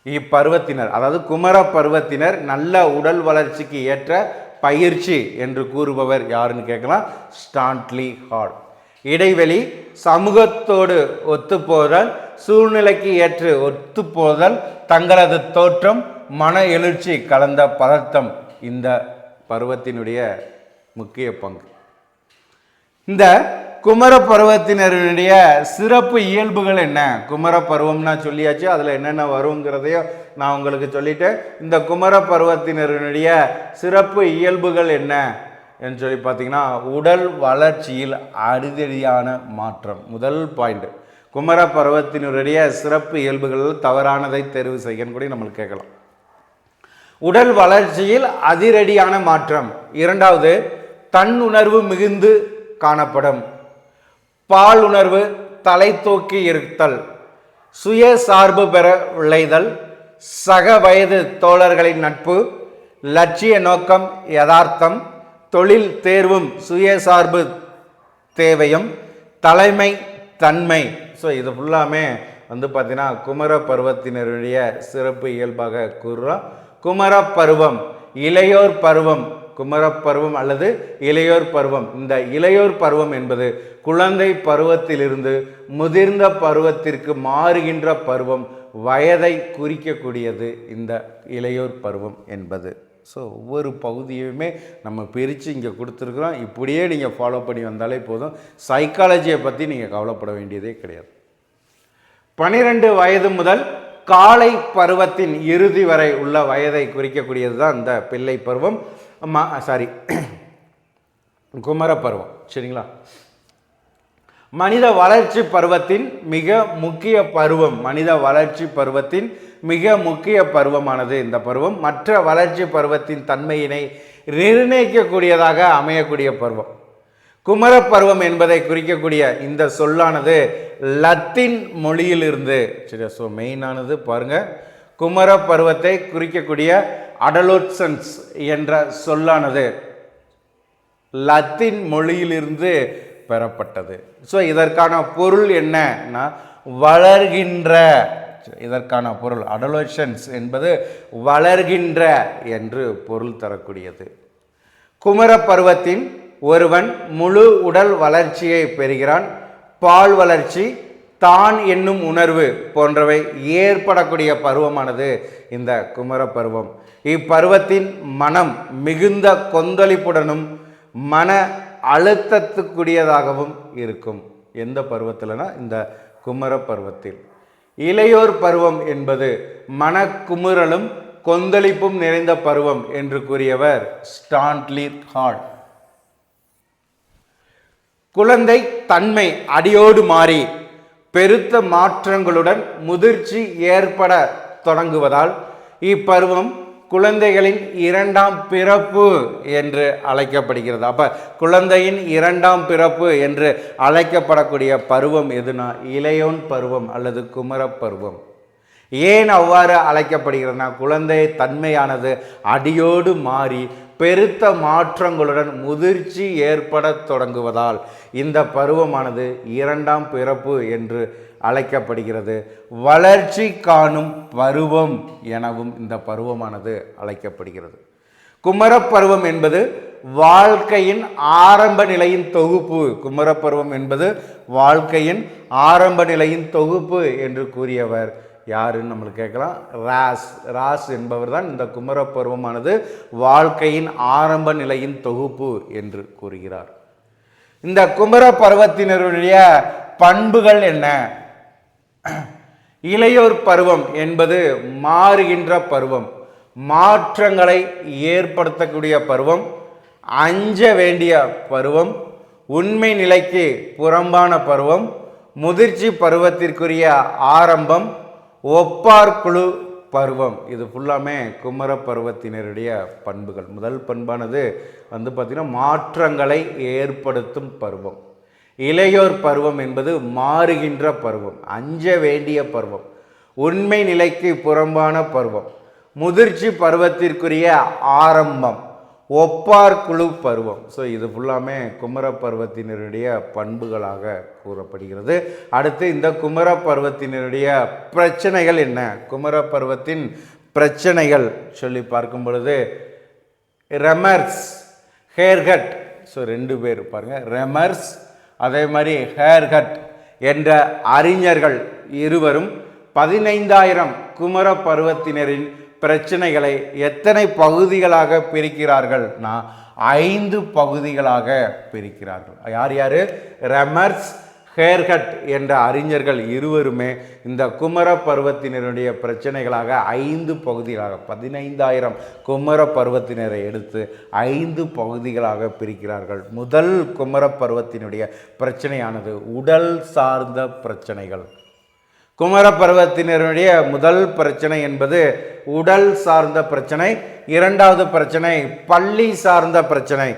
[SPEAKER 1] இப்பருவத்தினர் அதாவது குமர பருவத்தினர் நல்ல உடல் வளர்ச்சிக்கு ஏற்ற பயிற்சி என்று கூறுபவர் யாருன்னு கேட்கலாம், ஸ்டான்லி ஹால். இடைவெளி, சமூகத்தோடு ஒத்துப்போதல், சூழ்நிலைக்கு ஏற்று ஒத்துப்போதல், தங்களது தோற்றம், மன எழுச்சி கலந்த பதட்டம் இந்த பருவத்தினுடைய முக்கிய பங்கு. இந்த குமர பருவத்தினருடைய சிறப்பு இயல்புகள் என்ன? குமர பருவம்னா சொல்லியாச்சு, அதில் என்னென்ன வருங்கிறதையும் நான் உங்களுக்கு சொல்லிட்டேன். இந்த குமர பருவத்தினருடைய சிறப்பு இயல்புகள் என்ன என்று சொல்லி பார்த்தீங்கன்னா, உடல் வளர்ச்சியில் அடிதடியான மாற்றம். முதல் பாயிண்ட், குமர பருவத்தினருடைய சிறப்பு இயல்புகள் தவறானதை தேர்வு செய்யன்னு கூட நம்மளுக்கு கேட்கலாம். உடல் வளர்ச்சியில் அதிரடியான மாற்றம். இரண்டாவது, தன்னுணர்வு மிகுந்து காணப்படும். பால் உணர்வு தலை தூக்கி இருத்தல், சுய சார்பு பெற விளைதல், சக வயது தோழர்களின் நட்பு, லட்சிய நோக்கம் யதார்த்தம், தொழில் தேர்வும் சுயசார்பு தேவையும், தலைமை தன்மை. ஸோ இது ஃபுல்லாமே பார்த்தீங்கன்னா குமர பருவத்தினருடைய சிறப்பு இயல்பாக கூறுறோம். குமர பருவம், இளையோர் பருவம், குமரப்பருவம் அல்லது இளையோர் பருவம். இந்த இளையோர் பருவம் என்பது குழந்தை பருவத்திலிருந்து முதிர்ந்த பருவத்திற்கு மாறுகின்ற பருவம். வயதை குறிக்கக்கூடியது இந்த இளையோர் பருவம் என்பது. ஸோ ஒவ்வொரு பகுதியுமே நம்ம பிரித்து இங்கே கொடுத்துருக்குறோம். இப்படியே நீங்கள் ஃபாலோ பண்ணி வந்தாலே போதும். சைக்காலஜியை பற்றி நீங்கள் கவலைப்பட வேண்டியதே கிடையாது. 12 வயது முதல் காலை பருவத்தின் இறுதி வரை உள்ள வயதை குறிக்கக்கூடியது தான் இந்த பிள்ளை பருவம், குமர பருவம். சரிங்களா? மனித வளர்ச்சி பருவத்தின் மிக முக்கிய பருவம். மனித வளர்ச்சி பருவத்தின் மிக முக்கிய பருவமானது இந்த பருவம். மற்ற வளர்ச்சி பருவத்தின் தன்மையினை நிர்ணயிக்கக்கூடியதாக அமையக்கூடிய பருவம். குமர பருவம் என்பதை குறிக்கக்கூடிய இந்த சொல்லானது லத்தீன் மொழியிலிருந்து, சரியா? ஸோ மெயினானது பாருங்க, குமர பருவத்தை குறிக்கக்கூடிய அடலோசன்ஸ் என்ற சொல்லானது லத்தீன் மொழியிலிருந்து பெறப்பட்டது. ஸோ இதற்கான பொருள் என்னன்னா வளர்கின்ற. இதற்கான பொருள் அடலோசன்ஸ் என்பது வளர்கின்ற என்று பொருள் தரக்கூடியது. குமர பருவத்தின் ஒருவன் முழு உடல் வளர்ச்சியை பெறுகிறான். பால் வளர்ச்சி, தான் என்னும் உணர்வு போன்றவை ஏற்படக்கூடிய பருவமானது இந்த குமர பருவம். இப்பருவத்தின் மனம் மிகுந்த கொந்தளிப்புடனும் மன அழுத்தத்துக்குரியதாகவும் இருக்கும். எந்த பருவத்தில்னா இந்த குமர பருவத்தில். இளையோர் பருவம் என்பது மனக்குமுறலும் கொந்தளிப்பும் நிறைந்த பருவம் என்று கூறியவர் ஸ்டான்லி ஹால். குழந்தை தன்மை அடியோடு மாறி பெருத்த மாற்றங்களுடன் முதிர்ச்சி ஏற்பட தொடங்குவதால் இப்பருவம் குழந்தைகளின் இரண்டாம் பிறப்பு என்று அழைக்கப்படுகிறது. அப்ப குழந்தையின் இரண்டாம் பிறப்பு என்று அழைக்கப்படக்கூடிய பருவம் எதுனா இளையோன் பருவம் அல்லது குமர பருவம். ஏன் அவ்வாறு அழைக்கப்படுகிறதுனா, குழந்தை தன்மையானது அடியோடு மாறி பெருத்த மாற்றங்களுடன் முதிர்ச்சி ஏற்பட தொடங்குவதால் இந்த பருவமானது இரண்டாம் பிறப்பு என்று அழைக்கப்படுகிறது. வளர்ச்சி காணும் பருவம் எனவும் இந்த பருவமானது அழைக்கப்படுகிறது. குமரப்பருவம் என்பது வாழ்க்கையின் ஆரம்ப நிலையின் தொகுப்பு. குமரப்பருவம் என்பது வாழ்க்கையின் ஆரம்ப நிலையின் தொகுப்பு என்று கூறியவர் யாருன்னு நம்மளுக்கு கேட்கலாம். ராஸ் என்பவர் தான் இந்த குமர பருவமானது வாழ்க்கையின் ஆரம்ப நிலையின் தொகுப்பு என்று கூறுகிறார். இந்த குமர பருவத்தினருடைய பண்புகள் என்ன? இளையோர் பருவம் என்பது மாறுகின்ற பருவம், மாற்றங்களை ஏற்படுத்தக்கூடிய பருவம், அஞ்ச வேண்டிய பருவம், உண்மை நிலைக்கு புறம்பான பருவம், முதிர்ச்சி பருவத்திற்குரிய ஆரம்பம், ஒப்பார் குழு பருவம். இது ஃபுல்லாமே குமர பருவத்தினருடைய பண்புகள். முதல் பண்பானது பார்த்திங்கன்னா மாற்றங்களை ஏற்படுத்தும் பருவம். இளையோர் பருவம் என்பது மாறுகின்ற பருவம், அஞ்ச வேண்டிய பருவம், உண்மை நிலைக்கு புறம்பான பருவம், முதிர்ச்சி பருவத்திற்குரிய ஆரம்பம், ஒப்பார் குழு பருவம். ஸோ இது ஃபுல்லாமே குமர பருவத்தினருடைய பண்புகளாக கூறப்படுகிறது. அடுத்து இந்த குமர பருவத்தினருடைய பிரச்சனைகள் என்ன? குமர பருவத்தின் பிரச்சனைகள் சொல்லி பார்க்கும் பொழுது ரெமர்ஸ், ஹேர்கட். ஸோ 2 பேர் பாருங்கள், ரெமர்ஸ் அதே மாதிரி ஹேர்கட் என்ற அறிஞர்கள் இருவரும் 15,000 குமர பருவத்தினரின் பிரச்சனைகளை எத்தனை பகுதிகளாக பிரிக்கிறார்கள்னா 5 பகுதிகளாக பிரிக்கிறார்கள். யார் யார்? ரெமர்ஸ், ஹேர்ஹட் என்ற அறிஞர்கள் இருவருமே இந்த குமர பருவத்தினருடைய பிரச்சனைகளாக 5 பகுதிகளாக 15,000 குமர பருவத்தினரை எடுத்து 5 பகுதிகளாக பிரிக்கிறார்கள். முதல் குமர பருவத்தினுடைய பிரச்சனையானது உடல் சார்ந்த பிரச்சனைகள். குமர பருவத்தினருடைய முதல் பிரச்சனை என்பது உடல் சார்ந்த பிரச்சனை. இரண்டாவது பிரச்சனை பள்ளி சார்ந்த பிரச்சனை.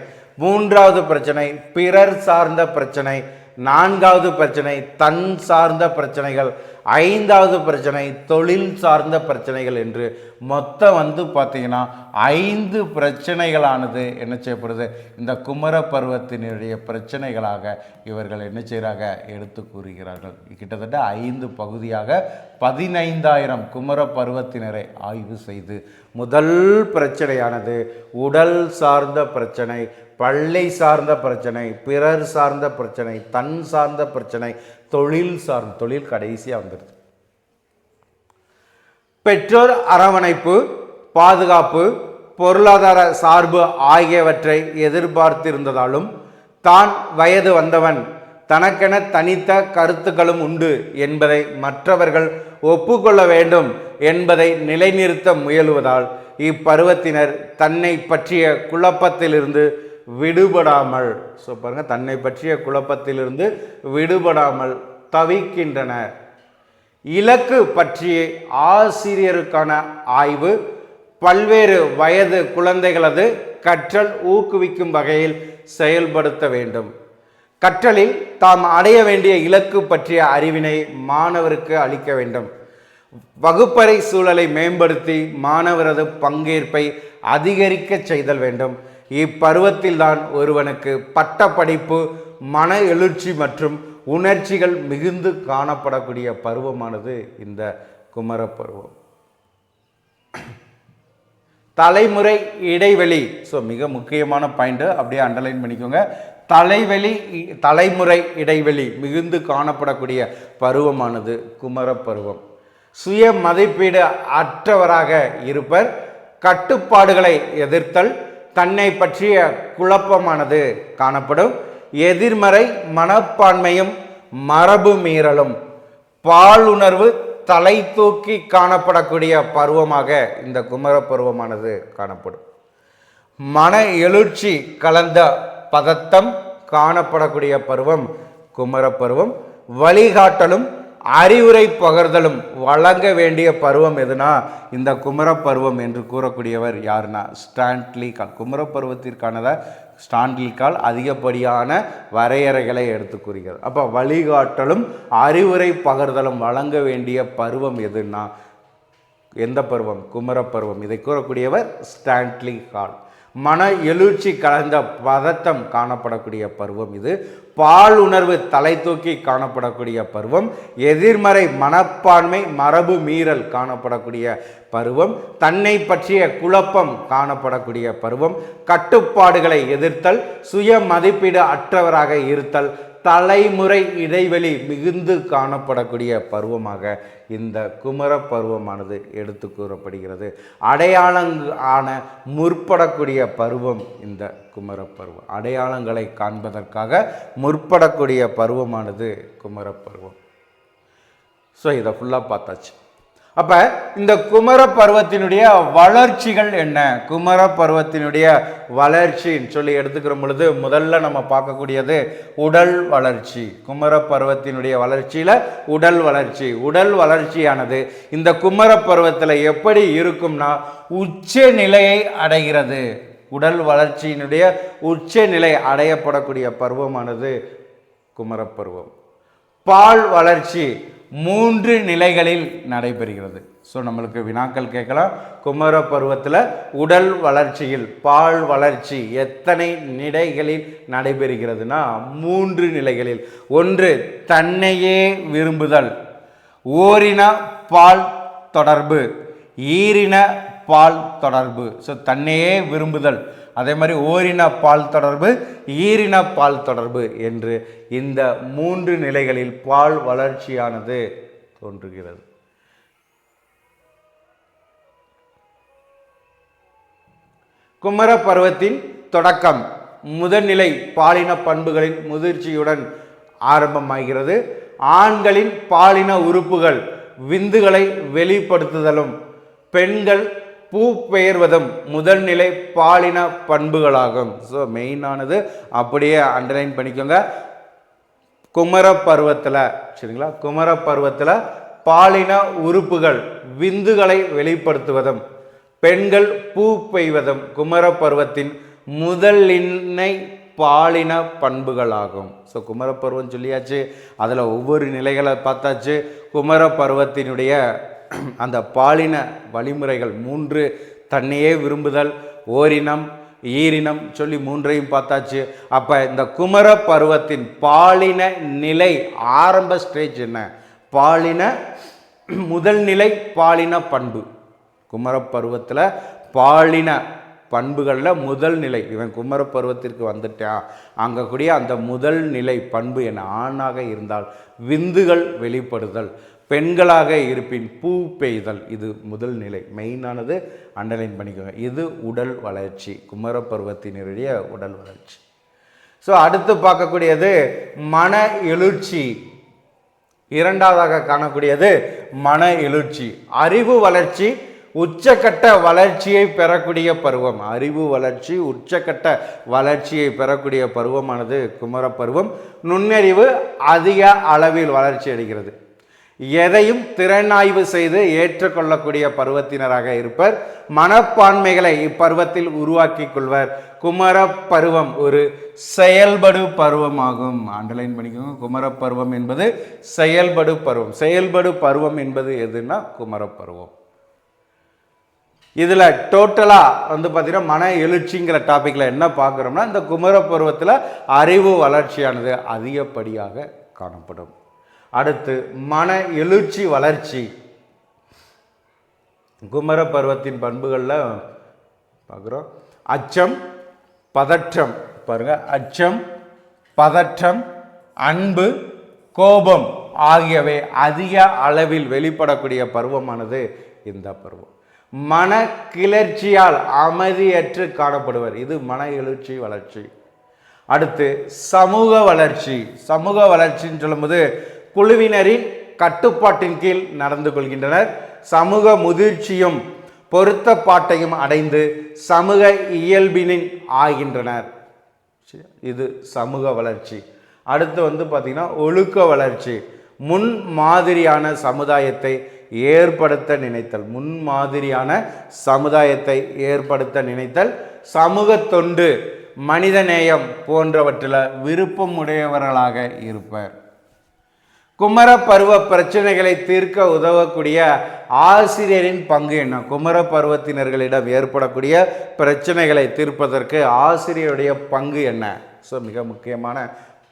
[SPEAKER 1] மூன்றாவது பிரச்சனை பிறர் சார்ந்த பிரச்சனை. நான்காவது பிரச்சனை தன் சார்ந்த பிரச்சனைகள். ஐந்தாவது பிரச்சனை தொழில் சார்ந்த பிரச்சனைகள் என்று மொத்தம் பார்த்தீங்கன்னா 5 பிரச்சனைகளானது என்ன செய்யப்படுது? இந்த குமர பருவத்தினுடைய பிரச்சனைகளாக இவர்கள் என்ன செய்கிறாங்க? எடுத்து கூறுகிறார்கள். கிட்டத்தட்ட 5 பகுதியாக 15,000 குமர பருவத்தினரை ஆய்வு செய்து முதல் பிரச்சனையானது உடல் சார்ந்த பிரச்சனை, பள்ளி சார்ந்த பிரச்சனை, பிறர் சார்ந்த பிரச்சனை, தன் சார்ந்த பிரச்சனை, தொழில் கடைசியாக வந்துடுது. பெற்றோர் அரவணைப்பு, பாதுகாப்பு, பொருளாதார சார்பு ஆகியவற்றை எதிர்பார்த்திருந்ததாலும் தான் வயது வந்தவன், தனக்கென தனித்த கருத்துக்களும் உண்டு என்பதை மற்றவர்கள் ஒப்புக்கொள்ள வேண்டும் என்பதை நிலைநிறுத்த முயலுவதால் இப்பருவத்தினர் தன்னை பற்றிய குழப்பத்திலிருந்து விடுபடாமல் பாருங்க, தன்னை பற்றிய குழப்பத்திலிருந்து விடுபடாமல் தவிக்கின்றனர். இலக்கு பற்றிய ஆசிரியருக்கான ஆய்வு பல்வேறு வயது குழந்தைகளது கற்றல் ஊக்குவிக்கும் வகையில் செயல்படுத்த வேண்டும். கற்றலில் தாம் அடைய வேண்டிய இலக்கு பற்றிய அறிவினை மாணவருக்கு அளிக்க வேண்டும். வகுப்பறை சூழலை மேம்படுத்தி மாணவரது பங்கேற்பை அதிகரிக்க செய்தல் வேண்டும். இப்பருவத்தில்தான் ஒருவனுக்கு பட்ட படிப்பு, மன எழுச்சி மற்றும் உணர்ச்சிகள் மிகுந்து காணப்படக்கூடிய பருவமானது இந்த குமர பருவம். தலைமுறை இடைவெளி மிக முக்கியமான பாயிண்ட், அப்படியே அண்டர்லைன் பண்ணிக்கோங்க. தலைமுறை இடைவெளி மிகுந்து காணப்படக்கூடிய பருவமானது குமர பருவம். சுய மதிப்பீடு அற்றவராக இருப்பர், கட்டுப்பாடுகளை எதிர்த்தல், தன்னை பற்றிய குழப்பமானது காணப்படும். எதிர்மறை மனப்பான்மையும் மரபு மீறலும், பாலுணர்வு தலை தூக்கி காணப்படக்கூடிய பருவமாக இந்த குமர பருவமானது காணப்படும். மன எழுச்சி கலந்த பதட்டம் காணப்படக்கூடிய பருவம் குமர பருவம். வழிகாட்டலும் அறிவுரை பகர்தலும் வழங்க வேண்டிய பருவம் எதுனா இந்த குமர பருவம் என்று கூறக்கூடியவர் யாருன்னா ஸ்டான்லி கால். குமர பருவத்திற்கானத ஸ்டான்லி கால் அதிகப்படியான வரையறைகளை எடுத்து கூறுகிறார். அப்போ வழிகாட்டலும் அறிவுரை பகர்தலும் வழங்க வேண்டிய பருவம் எதுன்னா எந்த பருவம்? குமர பருவம். இதை கூறக்கூடியவர் ஸ்டான்லி கால். மன எழுச்சி கலந்த பதட்டம் காணப்படக்கூடிய பருவம் இது. பாலுணர்வு தலை தூக்கி காணப்படக்கூடிய பருவம். எதிர்மறை மனப்பான்மை மரபு மீறல் காணப்படக்கூடிய பருவம். தன்னை பற்றிய குழப்பம் காணப்படக்கூடிய பருவம். கட்டுப்பாடுகளை எதிர்த்தல், சுய மதிப்பீடு அற்றவராக இருத்தல், தலைமுறை இடைவெளி மிகுந்து காணப்படக்கூடிய பருவமாக இந்த குமர பருவமானது எடுத்து கூறப்படுகிறது. அடையாளமான முற்படக்கூடிய பருவம் இந்த குமர பருவம். அடையாளங்களை காண்பதற்காக முற்படக்கூடிய பருவமானது குமர பருவம். இதை ஃபுல்லாக பார்த்தாச்சு. அப்போ இந்த குமர பருவத்தினுடைய வளர்ச்சிகள் என்ன? குமர பருவத்தினுடைய வளர்ச்சின்னு சொல்லி எடுத்துக்கிற பொழுது முதல்ல நம்ம பார்க்கக்கூடியது உடல் வளர்ச்சி. குமர பருவத்தினுடைய வளர்ச்சியில் உடல் வளர்ச்சியானது இந்த குமர பருவத்தில் எப்படி இருக்கும்னா உச்ச நிலையை அடைகிறது. உடல் வளர்ச்சியினுடைய உச்ச நிலை அடையப்படக்கூடிய பருவமானது குமர பருவம். பால் வளர்ச்சி 3 நிலைகளில் நடைபெறுகிறது. நம்மளுக்கு வினாக்கள் கேட்கலாம். குமர பருவத்தில் உடல் வளர்ச்சியில் பால் வளர்ச்சி எத்தனை நிலைகளில் நடைபெறுகிறதுனா 3 நிலைகளில். ஒன்று தன்னையே விரும்புதல், ஓரின பால் தொடர்பு, ஈரின பால் தொடர்பு. தன்னையே விரும்புதல், அதே மாதிரி ஓரின பால் தொடர்பு, ஈரின பால் தொடர்பு என்று இந்த 3 நிலைகளில் பால் வளர்ச்சியானது தோன்றுகிறது. குமர பருவத்தின் தொடக்கம் முதல்நிலை பாலின பண்புகளின் முதிர்ச்சியுடன் ஆரம்பமாகிறது. ஆண்களின் பாலின உறுப்புகள் விந்துகளை வெளிப்படுத்துதலும் பெண்கள் பூ பெயர்வதும் முதல்நிலை பாலின பண்புகளாகும். ஸோ மெயினானது அப்படியே அண்டர்லைன் பண்ணிக்கோங்க. குமர பருவத்தில் சரிங்களா, குமர பருவத்தில் பாலின உறுப்புகள் விந்துகளை வெளிப்படுத்துவதும் பெண்கள் பூ பெய்வதும் குமர பருவத்தின் முதல்நிலை பாலின பண்புகளாகும். ஸோ குமர பருவம் சொல்லியாச்சு, அதில் ஒவ்வொரு நிலைகளை பார்த்தாச்சு. குமர பருவத்தினுடைய அந்த பாலின வழிமுறைகள் 3: தன்னையே விரும்புதல், ஓரினம், ஈரினம் சொல்லி 3ஐயும் பார்த்தாச்சு. அப்போ இந்த குமர பருவத்தின் பாலின நிலை ஆரம்ப ஸ்டேஜ் என்ன? பாலின முதல்நிலை பாலின பண்பு. குமர பருவத்தில் பாலின பண்புகளில் முதல் நிலை, இவன் குமர பருவத்திற்கு வந்துட்டான், அங்கே கூடிய அந்த முதல் நிலை பண்பு என்ன? ஆணாக இருந்தால் விந்துகள் வெளிப்படுதல், பெண்களாக இருப்பின் பூ பெய்தல். இது முதல் நிலை. மெயினானது அண்டர்லைன் பண்ணிக்கோங்க. இது உடல் வளர்ச்சி, குமர பருவத்தினருடைய உடல் வளர்ச்சி. ஸோ அடுத்து பார்க்கக்கூடியது மன எழுச்சி. இரண்டாவதாக காணக்கூடியது மன எழுச்சி. அறிவு வளர்ச்சி உச்சக்கட்ட வளர்ச்சியை பெறக்கூடிய பருவம். அறிவு வளர்ச்சி உச்சக்கட்ட வளர்ச்சியை பெறக்கூடிய பருவமானது குமர பருவம். நுண்ணறிவு அதிக அளவில் வளர்ச்சி அடைகிறது. எதையும் திறனாய்வு செய்து ஏற்றுக்கொள்ளக்கூடிய பருவத்தினராக இருப்பர். மனப்பான்மைகளை இப்பருவத்தில் உருவாக்கி கொள்வர். குமர பருவம் ஒரு செயல்படு பருவமாகும். அண்டர்லைன் பண்ணிக்கோங்க. குமர பருவம் என்பது செயல்படு பருவம். செயல்படு பருவம் என்பது எதுனா குமர பருவம். இதில் டோட்டலாக பார்த்தீங்கன்னா மன எழுச்சிங்கிற டாப்பிக்கில் என்ன பார்க்குறோம்னா, இந்த குமர பருவத்தில் அறிவு வளர்ச்சியானது அதிகப்படியாக காணப்படும். அடுத்து மன எழுச்சி வளர்ச்சி. குமர பருவத்தின் பண்புகளில் பார்க்குறோம். அச்சம், பதற்றம். பாருங்க, அச்சம், பதற்றம், அன்பு, கோபம் ஆகியவை அதிக அளவில் வெளிப்படக்கூடிய பருவமானது இந்த பருவம். மன கிளர்ச்சியால் அமைதியற்று காணப்படுவர். இது மன எழுச்சி வளர்ச்சி. அடுத்து சமூக வளர்ச்சி. சமூக வளர்ச்சின்னு சொல்லும்போது குழுவினரின் கட்டுப்பாட்டின் கீழ் நடந்து கொள்கின்றனர். சமூக முதிர்ச்சியும் பொருத்தப்பாட்டையும் அடைந்து சமூக இயல்பினின் ஆகின்றனர். இது சமூக வளர்ச்சி. அடுத்து பார்த்தீங்கன்னா ஒழுக்க வளர்ச்சி. முன் மாதிரியான சமுதாயத்தை ஏற்படுத்த நினைத்தல். முன்மாதிரியான சமுதாயத்தை ஏற்படுத்த நினைத்தல். சமூக தொண்டு, மனிதநேயம் போன்றவற்றில் விருப்பம் உடையவர்களாக இருப்பர். குமர பருவ பிரச்சனைகளை தீர்க்க உதவக்கூடிய ஆசிரியரின் பங்கு என்ன? குமர பருவத்தினர்களிடம் ஏற்படக்கூடிய பிரச்சனைகளை தீர்ப்பதற்கு ஆசிரியருடைய பங்கு என்ன? ஸோ மிக முக்கியமான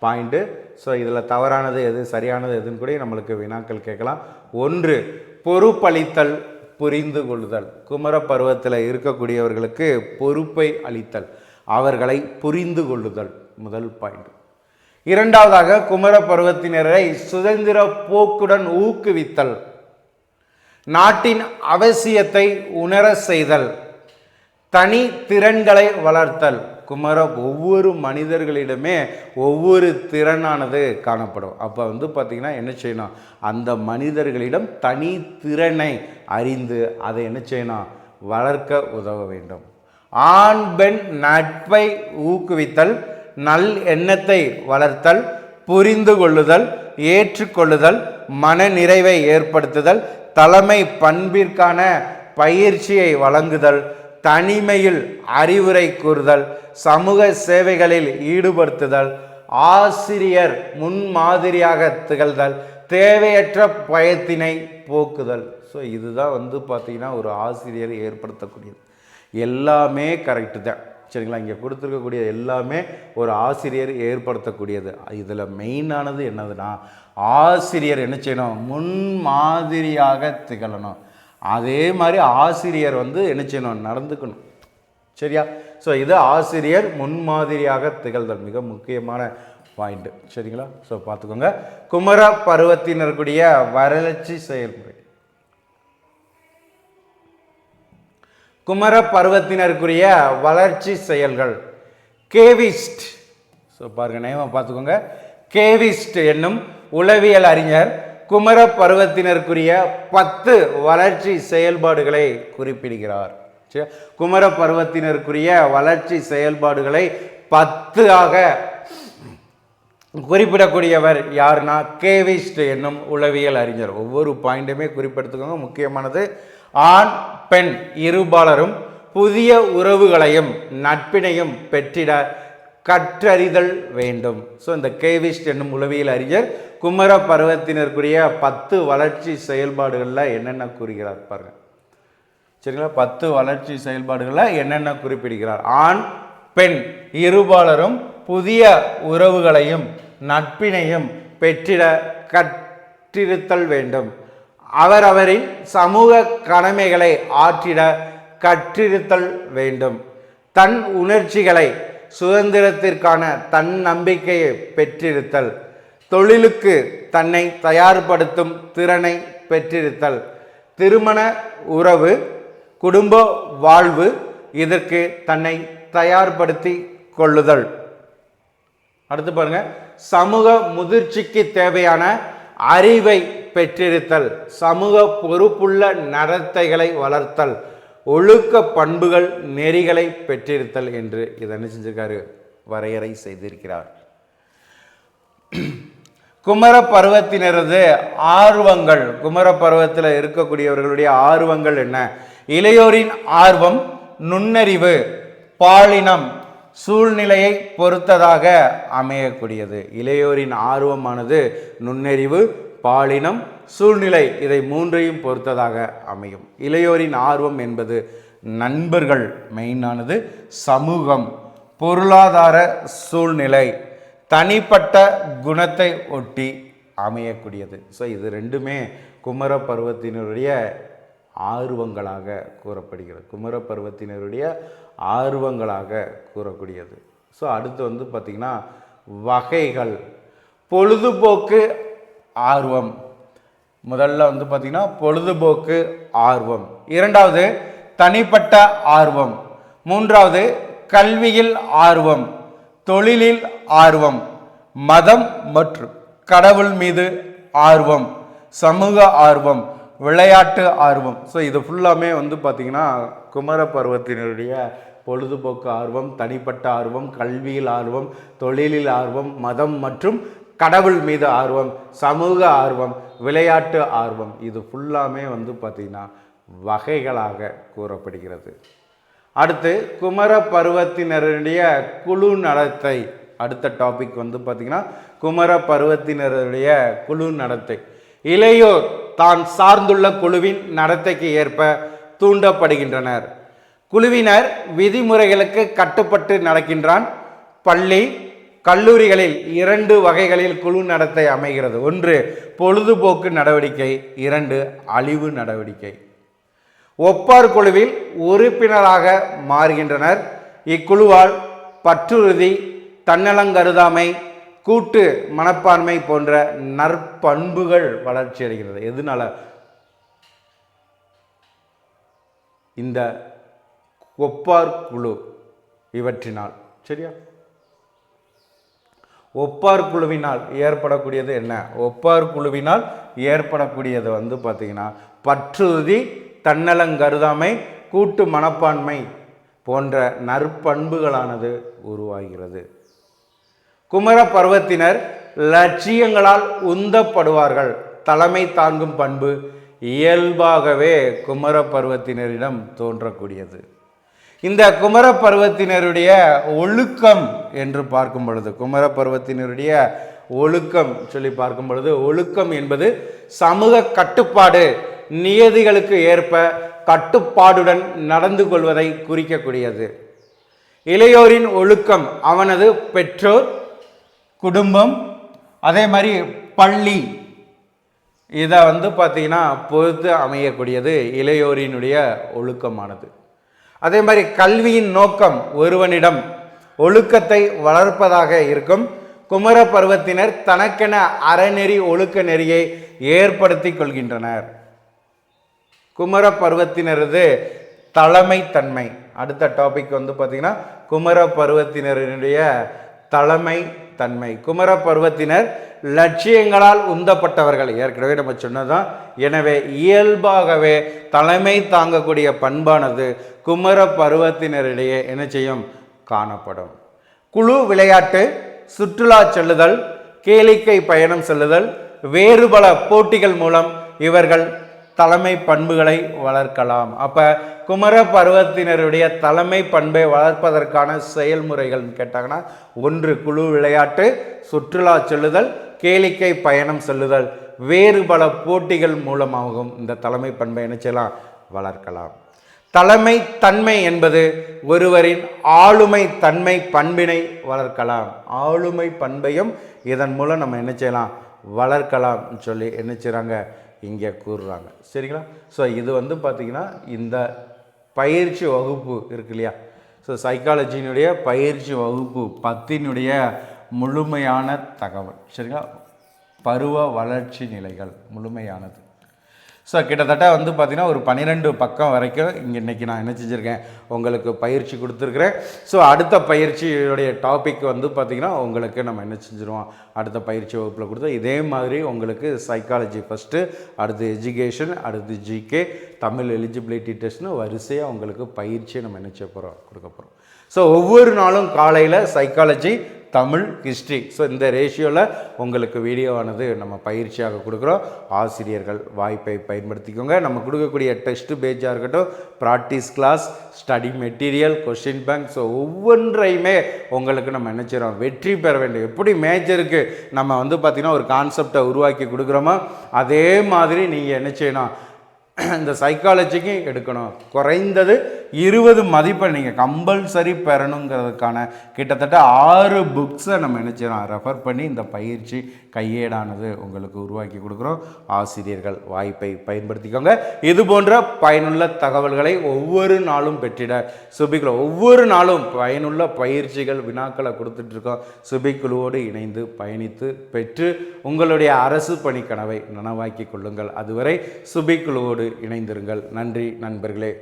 [SPEAKER 1] பாயிண்ட்டு. ஸோ இதில் தவறானது எது, சரியானது எதுன்னு கூட நம்மளுக்கு வினாக்கள் கேட்கலாம். 1, பொறுப்பளித்தல், புரிந்து கொள்ளுதல். குமர பருவத்தில் இருக்கக்கூடியவர்களுக்கு பொறுப்பை அளித்தல், அவர்களை புரிந்து கொள்ளுதல் முதல் பாயிண்ட். இரண்டாவதாக குமர பருவத்தினரை சுதந்திர போக்குடன் ஊக்குவித்தல், நாட்டின் அவசியத்தை உணர செய்தல், தனி திறன்களை வளர்த்தல். குமர ஒவ்வொரு மனிதர்களிடமே ஒவ்வொரு திறனானது காணப்படும். அப்போ பார்த்தீங்கன்னா என்ன செய்யணும்? அந்த மனிதர்களிடம் தனி திறனை அறிந்து அதை என்ன செய்யணும்? வளர்க்க உதவ வேண்டும். ஆண் பெண் நட்பை ஊக்குவித்தல், நல் எண்ணத்தை வளர்த்தல், புரிந்து கொள்ளுதல், ஏற்றுக்கொள்ளுதல், மன நிறைவை ஏற்படுத்துதல், தலைமை பண்பிற்கான பயிற்சியை வழங்குதல், தனிமையில் அறிவுரை கூறுதல், சமூக சேவைகளில் ஈடுபடுத்துதல், ஆசிரியர் முன்மாதிரியாக திகழ்தல், தேவையற்ற பயத்தினை போக்குதல். ஸோ இதுதான் பார்த்தீங்கன்னா ஒரு ஆசிரியர் ஏற்படுத்தக்கூடியது. எல்லாமே கரெக்டு தான், சரிங்களா? இங்கே கொடுத்துருக்கக்கூடிய எல்லாமே ஒரு ஆசிரியர் ஏற்படுத்தக்கூடியது. இதில் மெயினானது என்னதுன்னா, ஆசிரியர் என்ன செய்யணும்? முன்மாதிரியாக திகழணும். அதே மாதிரி ஆசிரியர் என்ன செய்யணும்? நடந்துக்கணும். சரியா? ஸோ இது ஆசிரியர் முன்மாதிரியாக திகழ்தல் மிக முக்கியமான பாயிண்ட். சரிங்களா? ஸோ பார்த்துக்கோங்க. குமர பருவத்தினருடைய வளர்ச்சி செயல்முறை. குமர பருவத்தினருக்குரிய வளர்ச்சி செயல்கள். கேவிஸ்ட், ஸோ பாருங்க நேம பார்த்துக்கோங்க. கேவிஸ்ட் என்னும் உளவியல் அறிஞர் குமர பருவத்தினருக்குரிய 10 வளர்ச்சி செயல்பாடுகளை குறிப்பிடுகிறார். குமர பருவத்தினருக்குரிய வளர்ச்சி செயல்பாடுகளை 10 ஆக குறிப்பிடக்கூடியவர் யாருன்னா கேவிஸ்ட் என்னும் உளவியல் அறிஞர். ஒவ்வொரு பாயிண்ட்டுமே குறிப்பிடுத்துக்கோங்க, முக்கியமானது. ஆண் பெண் இருபாலரும் புதிய உறவுகளையும் நட்பினையும் பெற்றிட கற்றறிதல் வேண்டும். ஸோ இந்த கேவிஸ்ட் என்னும் உளவியல் அறிஞர் குமர பருவத்தினருக்குரிய 10 வளர்ச்சி செயல்பாடுகளில் என்னென்ன கூறுகிறார் பாருங்க. சரிங்களா, 10 வளர்ச்சி செயல்பாடுகளில் என்னென்ன குறிப்பிடுகிறார். ஆண் பெண் இருபாலரும் புதிய உறவுகளையும் நட்பினையும் பெற்றிட கற்றிருத்தல் வேண்டும். அவரவரின் சமூக கடமைகளை ஆற்றிட கற்றிருத்தல் வேண்டும். தன் உணர்ச்சிகளை சுதந்திரத்திற்கான தன்னம்பிக்கையை பெற்றிருத்தல். தொழிலுக்கு தன்னை தயார்படுத்தும் திறனை பெற்றிருத்தல். திருமண உறவு குடும்ப வாழ்வு இதற்கு தன்னை தயார்படுத்தி கொள்ளுதல். அடுத்து பாருங்க, சமூக முதிர்ச்சிக்கு தேவையான அறிவை பெற்றிருத்தல். சமூக பொறுப்புள்ள நடத்தைகளை வளர்த்தல். ஒழுக்க பண்புகள் நெறிகளை பெற்றிருத்தல் என்று இதை என்ன செஞ்சிருக்காரு, வரையறை செய்திருக்கிறார். குமர பருவத்தினரது ஆர்வங்கள், குமர பருவத்தில் இருக்கக்கூடியவர்களுடைய ஆர்வங்கள் என்ன? இளையோரின் ஆர்வம் நுண்ணறிவு, பாலினம், சூழ்நிலையை பொறுத்ததாக அமையக்கூடியது. இளையோரின் ஆர்வமானது நுண்ணறிவு, பாலினம், சூழ்நிலை இதை மூன்றையும் பொறுத்ததாக அமையும். இளையோரின் ஆர்வம் என்பது நண்பர்கள் மெயினானது, சமூகம், பொருளாதார சூழ்நிலை, தனிப்பட்ட குணத்தை ஒட்டி அமையக்கூடியது. ஸோ இது ரெண்டுமே குமர பருவத்தினருடைய ஆர்வங்களாக கூறப்படுகிறது. குமர பருவத்தினருடைய ஆர்வங்களாக கூறக்கூடியது. ஸோ அடுத்து பார்த்திங்கன்னா வகைகள். பொழுதுபோக்கு ஆர்வம். முதல்ல பார்த்திங்கன்னா பொழுதுபோக்கு ஆர்வம். இரண்டாவது தனிப்பட்ட ஆர்வம். மூன்றாவது கல்வியில் ஆர்வம், தொழிலில் ஆர்வம், மதம் மற்றும் கடவுள் மீது ஆர்வம், சமூக ஆர்வம், விளையாட்டு ஆர்வம். ஸோ இது ஃபுல்லாமே பார்த்திங்கன்னா குமர பருவத்தினருடைய பொழுதுபோக்கு ஆர்வம், தனிப்பட்ட ஆர்வம், கல்வியில் ஆர்வம், தொழிலில் ஆர்வம், மதம் மற்றும் கடவுள் மீது ஆர்வம், சமூக ஆர்வம், விளையாட்டு ஆர்வம். இது ஃபுல்லாமே பார்த்திங்கன்னா வகைகளாக கூறப்படுகிறது. அடுத்து குமர பருவத்தினருடைய குழு நடத்தை. அடுத்த டாபிக் பார்த்திங்கன்னா குமர பருவத்தினருடைய குழு நடத்தை. இளையோர் தான் சார்ந்துள்ள குழுவின் நடத்தைக்கு ஏற்ப தூண்டப்படுகின்றனர். குழுவினர் விதிமுறைகளுக்கு கட்டுப்பட்டு நடக்கின்றான். பள்ளி கல்லூரிகளில் 2 வகைகளில் குழு நடத்தை அமைகிறது. 1 பொழுதுபோக்கு நடவடிக்கை, 2 அழிவு நடவடிக்கை. ஒப்பார் குழுவில் உறுப்பினராக மாறுகின்றனர். இக்குழுவால் பற்றுறுதி, தன்னலங்கருதாமை, கூட்டு மனப்பான்மை போன்ற நற்பண்புகள் வளர்ச்சி அடைகிறது. எதனால? இந்த ஒப்பார் குழு இவற்றினால். சரியா? ஒப்பார் குழுவினால் ஏற்படக்கூடியது என்ன? ஒப்பார் குழுவினால் ஏற்படக்கூடியது பார்த்தீங்கன்னா பற்றுறுதி, தன்னலங்கருதாமை, கூட்டு மனப்பான்மை போன்ற நற்பண்புகளானது உருவாகிறது. குமர பருவத்தினர் லட்சியங்களால் உந்தப்படுவார்கள். தலைமை தாங்கும் பண்பு இயல்பாகவே குமர பருவத்தினரிடம் தோன்றக்கூடியது. இந்த குமர பருவத்தினருடைய ஒழுக்கம் என்று பார்க்கும் பொழுது, குமர பருவத்தினருடைய ஒழுக்கம் சொல்லி பார்க்கும் பொழுது, ஒழுக்கம் என்பது சமூக கட்டுப்பாடு, நியதிகளுக்கு ஏற்ப கட்டுப்பாடுடன் நடந்து கொள்வதை குறிக்கக்கூடியது. இளையோரின் ஒழுக்கம் அவனது பெற்றோர், குடும்பம், அதே மாதிரி பள்ளி இதை பார்த்தீங்கன்னா பொறுத்து அமையக்கூடியது இளையோரினுடைய ஒழுக்கமானது. அதே மாதிரி கல்வியின் நோக்கம் ஒருவனிடம் ஒழுக்கத்தை வளர்ப்பதாக இருக்கும். குமர பருவத்தினர் தனக்கென அறநெறி ஒழுக்க நெறியை ஏற்படுத்தி கொள்கின்றனர். குமர பருவத்தினரது தலைமைத்தன்மை. அடுத்த டாபிக் வந்து பார்த்தீங்கன்னா குமர பருவத்தினருடைய தலைமை தன்மை. குமர பருவத்தினர் லட்சியங்களால் உந்தப்பட்டவர்கள், ஏற்கனவே நம்ம சொன்னதான். எனவே இயல்பாகவே தலைமை தாங்கக்கூடிய பண்பானது குமர பருவத்தினரிடையே என்ன செய்யும்? காணப்படும். குழு விளையாட்டு, சுற்றுலா செல்லுதல், கேளிக்கை பயணம் செல்லுதல், வேறு பல போட்டிகள் மூலம் இவர்கள் தலைமை பண்புகளை வளர்க்கலாம். அப்ப குமர பருவத்தினருடைய தலைமை பண்பை வளர்ப்பதற்கான செயல்முறைகள் கேட்டாங்கன்னா, ஒன்று குழு விளையாட்டு, சுற்றுலா செல்லுதல், கேளிக்கை பயணம் செல்லுதல், வேறு பல போட்டிகள் மூலமாகவும் இந்த தலைமை பண்பை என்ன செய்யலாம்? வளர்க்கலாம். தலைமை தன்மை என்பது ஒருவரின் ஆளுமை தன்மை பண்பினை வளர்க்கலாம். ஆளுமை பண்பையும் இதன் மூலம் நம்ம என்ன செய்யலாம்? வளர்க்கலாம் சொல்லி என்ன செய்கிறாங்க? இங்கே கூறுறாங்க. சரிங்களா? ஸோ இது வந்து பார்த்திங்கன்னா இந்த பயிற்சி வகுப்பு இருக்கு இல்லையா? ஸோ சைக்காலஜியினுடைய பயிற்சி வகுப்பு 10னுடைய முழுமையான தகவல். சரிங்களா? பருவ வளர்ச்சி நிலைகள் முழுமையானது. ஸோ கிட்டத்தட்ட வந்து பார்த்திங்கன்னா ஒரு 12 பக்கம் வரைக்கும் இங்கே இன்றைக்கி நான் என்ன செஞ்சுருக்கேன்? உங்களுக்கு பயிற்சி கொடுத்துருக்குறேன். ஸோ அடுத்த பயிற்சியுடைய டாபிக் வந்து பார்த்திங்கன்னா உங்களுக்கு நம்ம என்ன செஞ்சுருவோம்? அடுத்த பயிற்சி வகுப்பில் கொடுத்தோம். இதே மாதிரி உங்களுக்கு சைக்காலஜி ஃபஸ்ட்டு, அடுத்து எஜுகேஷன், அடுத்து ஜிகே, தமிழ் எலிஜிபிலிட்டி டெஸ்ட்னு வரிசையாக உங்களுக்கு பயிற்சியை நம்ம என்ன செய்ய போகிறோம்? கொடுக்க போகிறோம். ஸோ ஒவ்வொரு நாளும் காலையில் சைக்காலஜி, தமிழ், ஹிஸ்ட்ரி, ஸோ இந்த ரேஷியோவில் உங்களுக்கு வீடியோவானது நம்ம பயிற்சியாக கொடுக்குறோம். ஆசிரியர்கள் வாய்ப்பை பயன்படுத்திக்கோங்க. நம்ம கொடுக்கக்கூடிய டெஸ்ட் பேஜாக இருக்கட்டும், practice class, study material, question bank, so ஒவ்வொன்றையுமே உங்களுக்கு நம்ம என்ன செய்கிறோம்? வெற்றி பெற வேண்டும். எப்படி மேஜருக்கு நம்ம வந்து பார்த்திங்கன்னா ஒரு கான்செப்டை உருவாக்கி கொடுக்குறோமோ அதே மாதிரி நீங்கள் என்ன செய்யணும்? இந்த சைக்காலஜிக்கு எடுக்கணும். குறைந்தது 20 மதிப்பெண் நீங்கள் கம்பல்சரி பெறணுங்கிறதுக்கான கிட்டத்தட்ட 6 புக்ஸை நம்ம என்ன செய்யணும்? ரெஃபர் பண்ணி இந்த பயிற்சி கையேடானது உங்களுக்கு உருவாக்கி கொடுக்குறோம். ஆசிரியர்கள் வாய்ப்பை பயன்படுத்திக்கோங்க. இது போன்ற பயனுள்ள தகவல்களை ஒவ்வொரு நாளும் பெற்றிட சுபிக்குழு ஒவ்வொரு நாளும் பயனுள்ள பயிற்சிகள், வினாக்களை கொடுத்துட்ருக்கோம். சுபிக்குழுவோடு இணைந்து பயணித்து பெற்று உங்களுடைய அரசு பணி கனவை நனவாக்கி கொள்ளுங்கள். அதுவரை சுபிக்குழுவோடு இணைந்திருங்கள். நன்றி நண்பர்களே.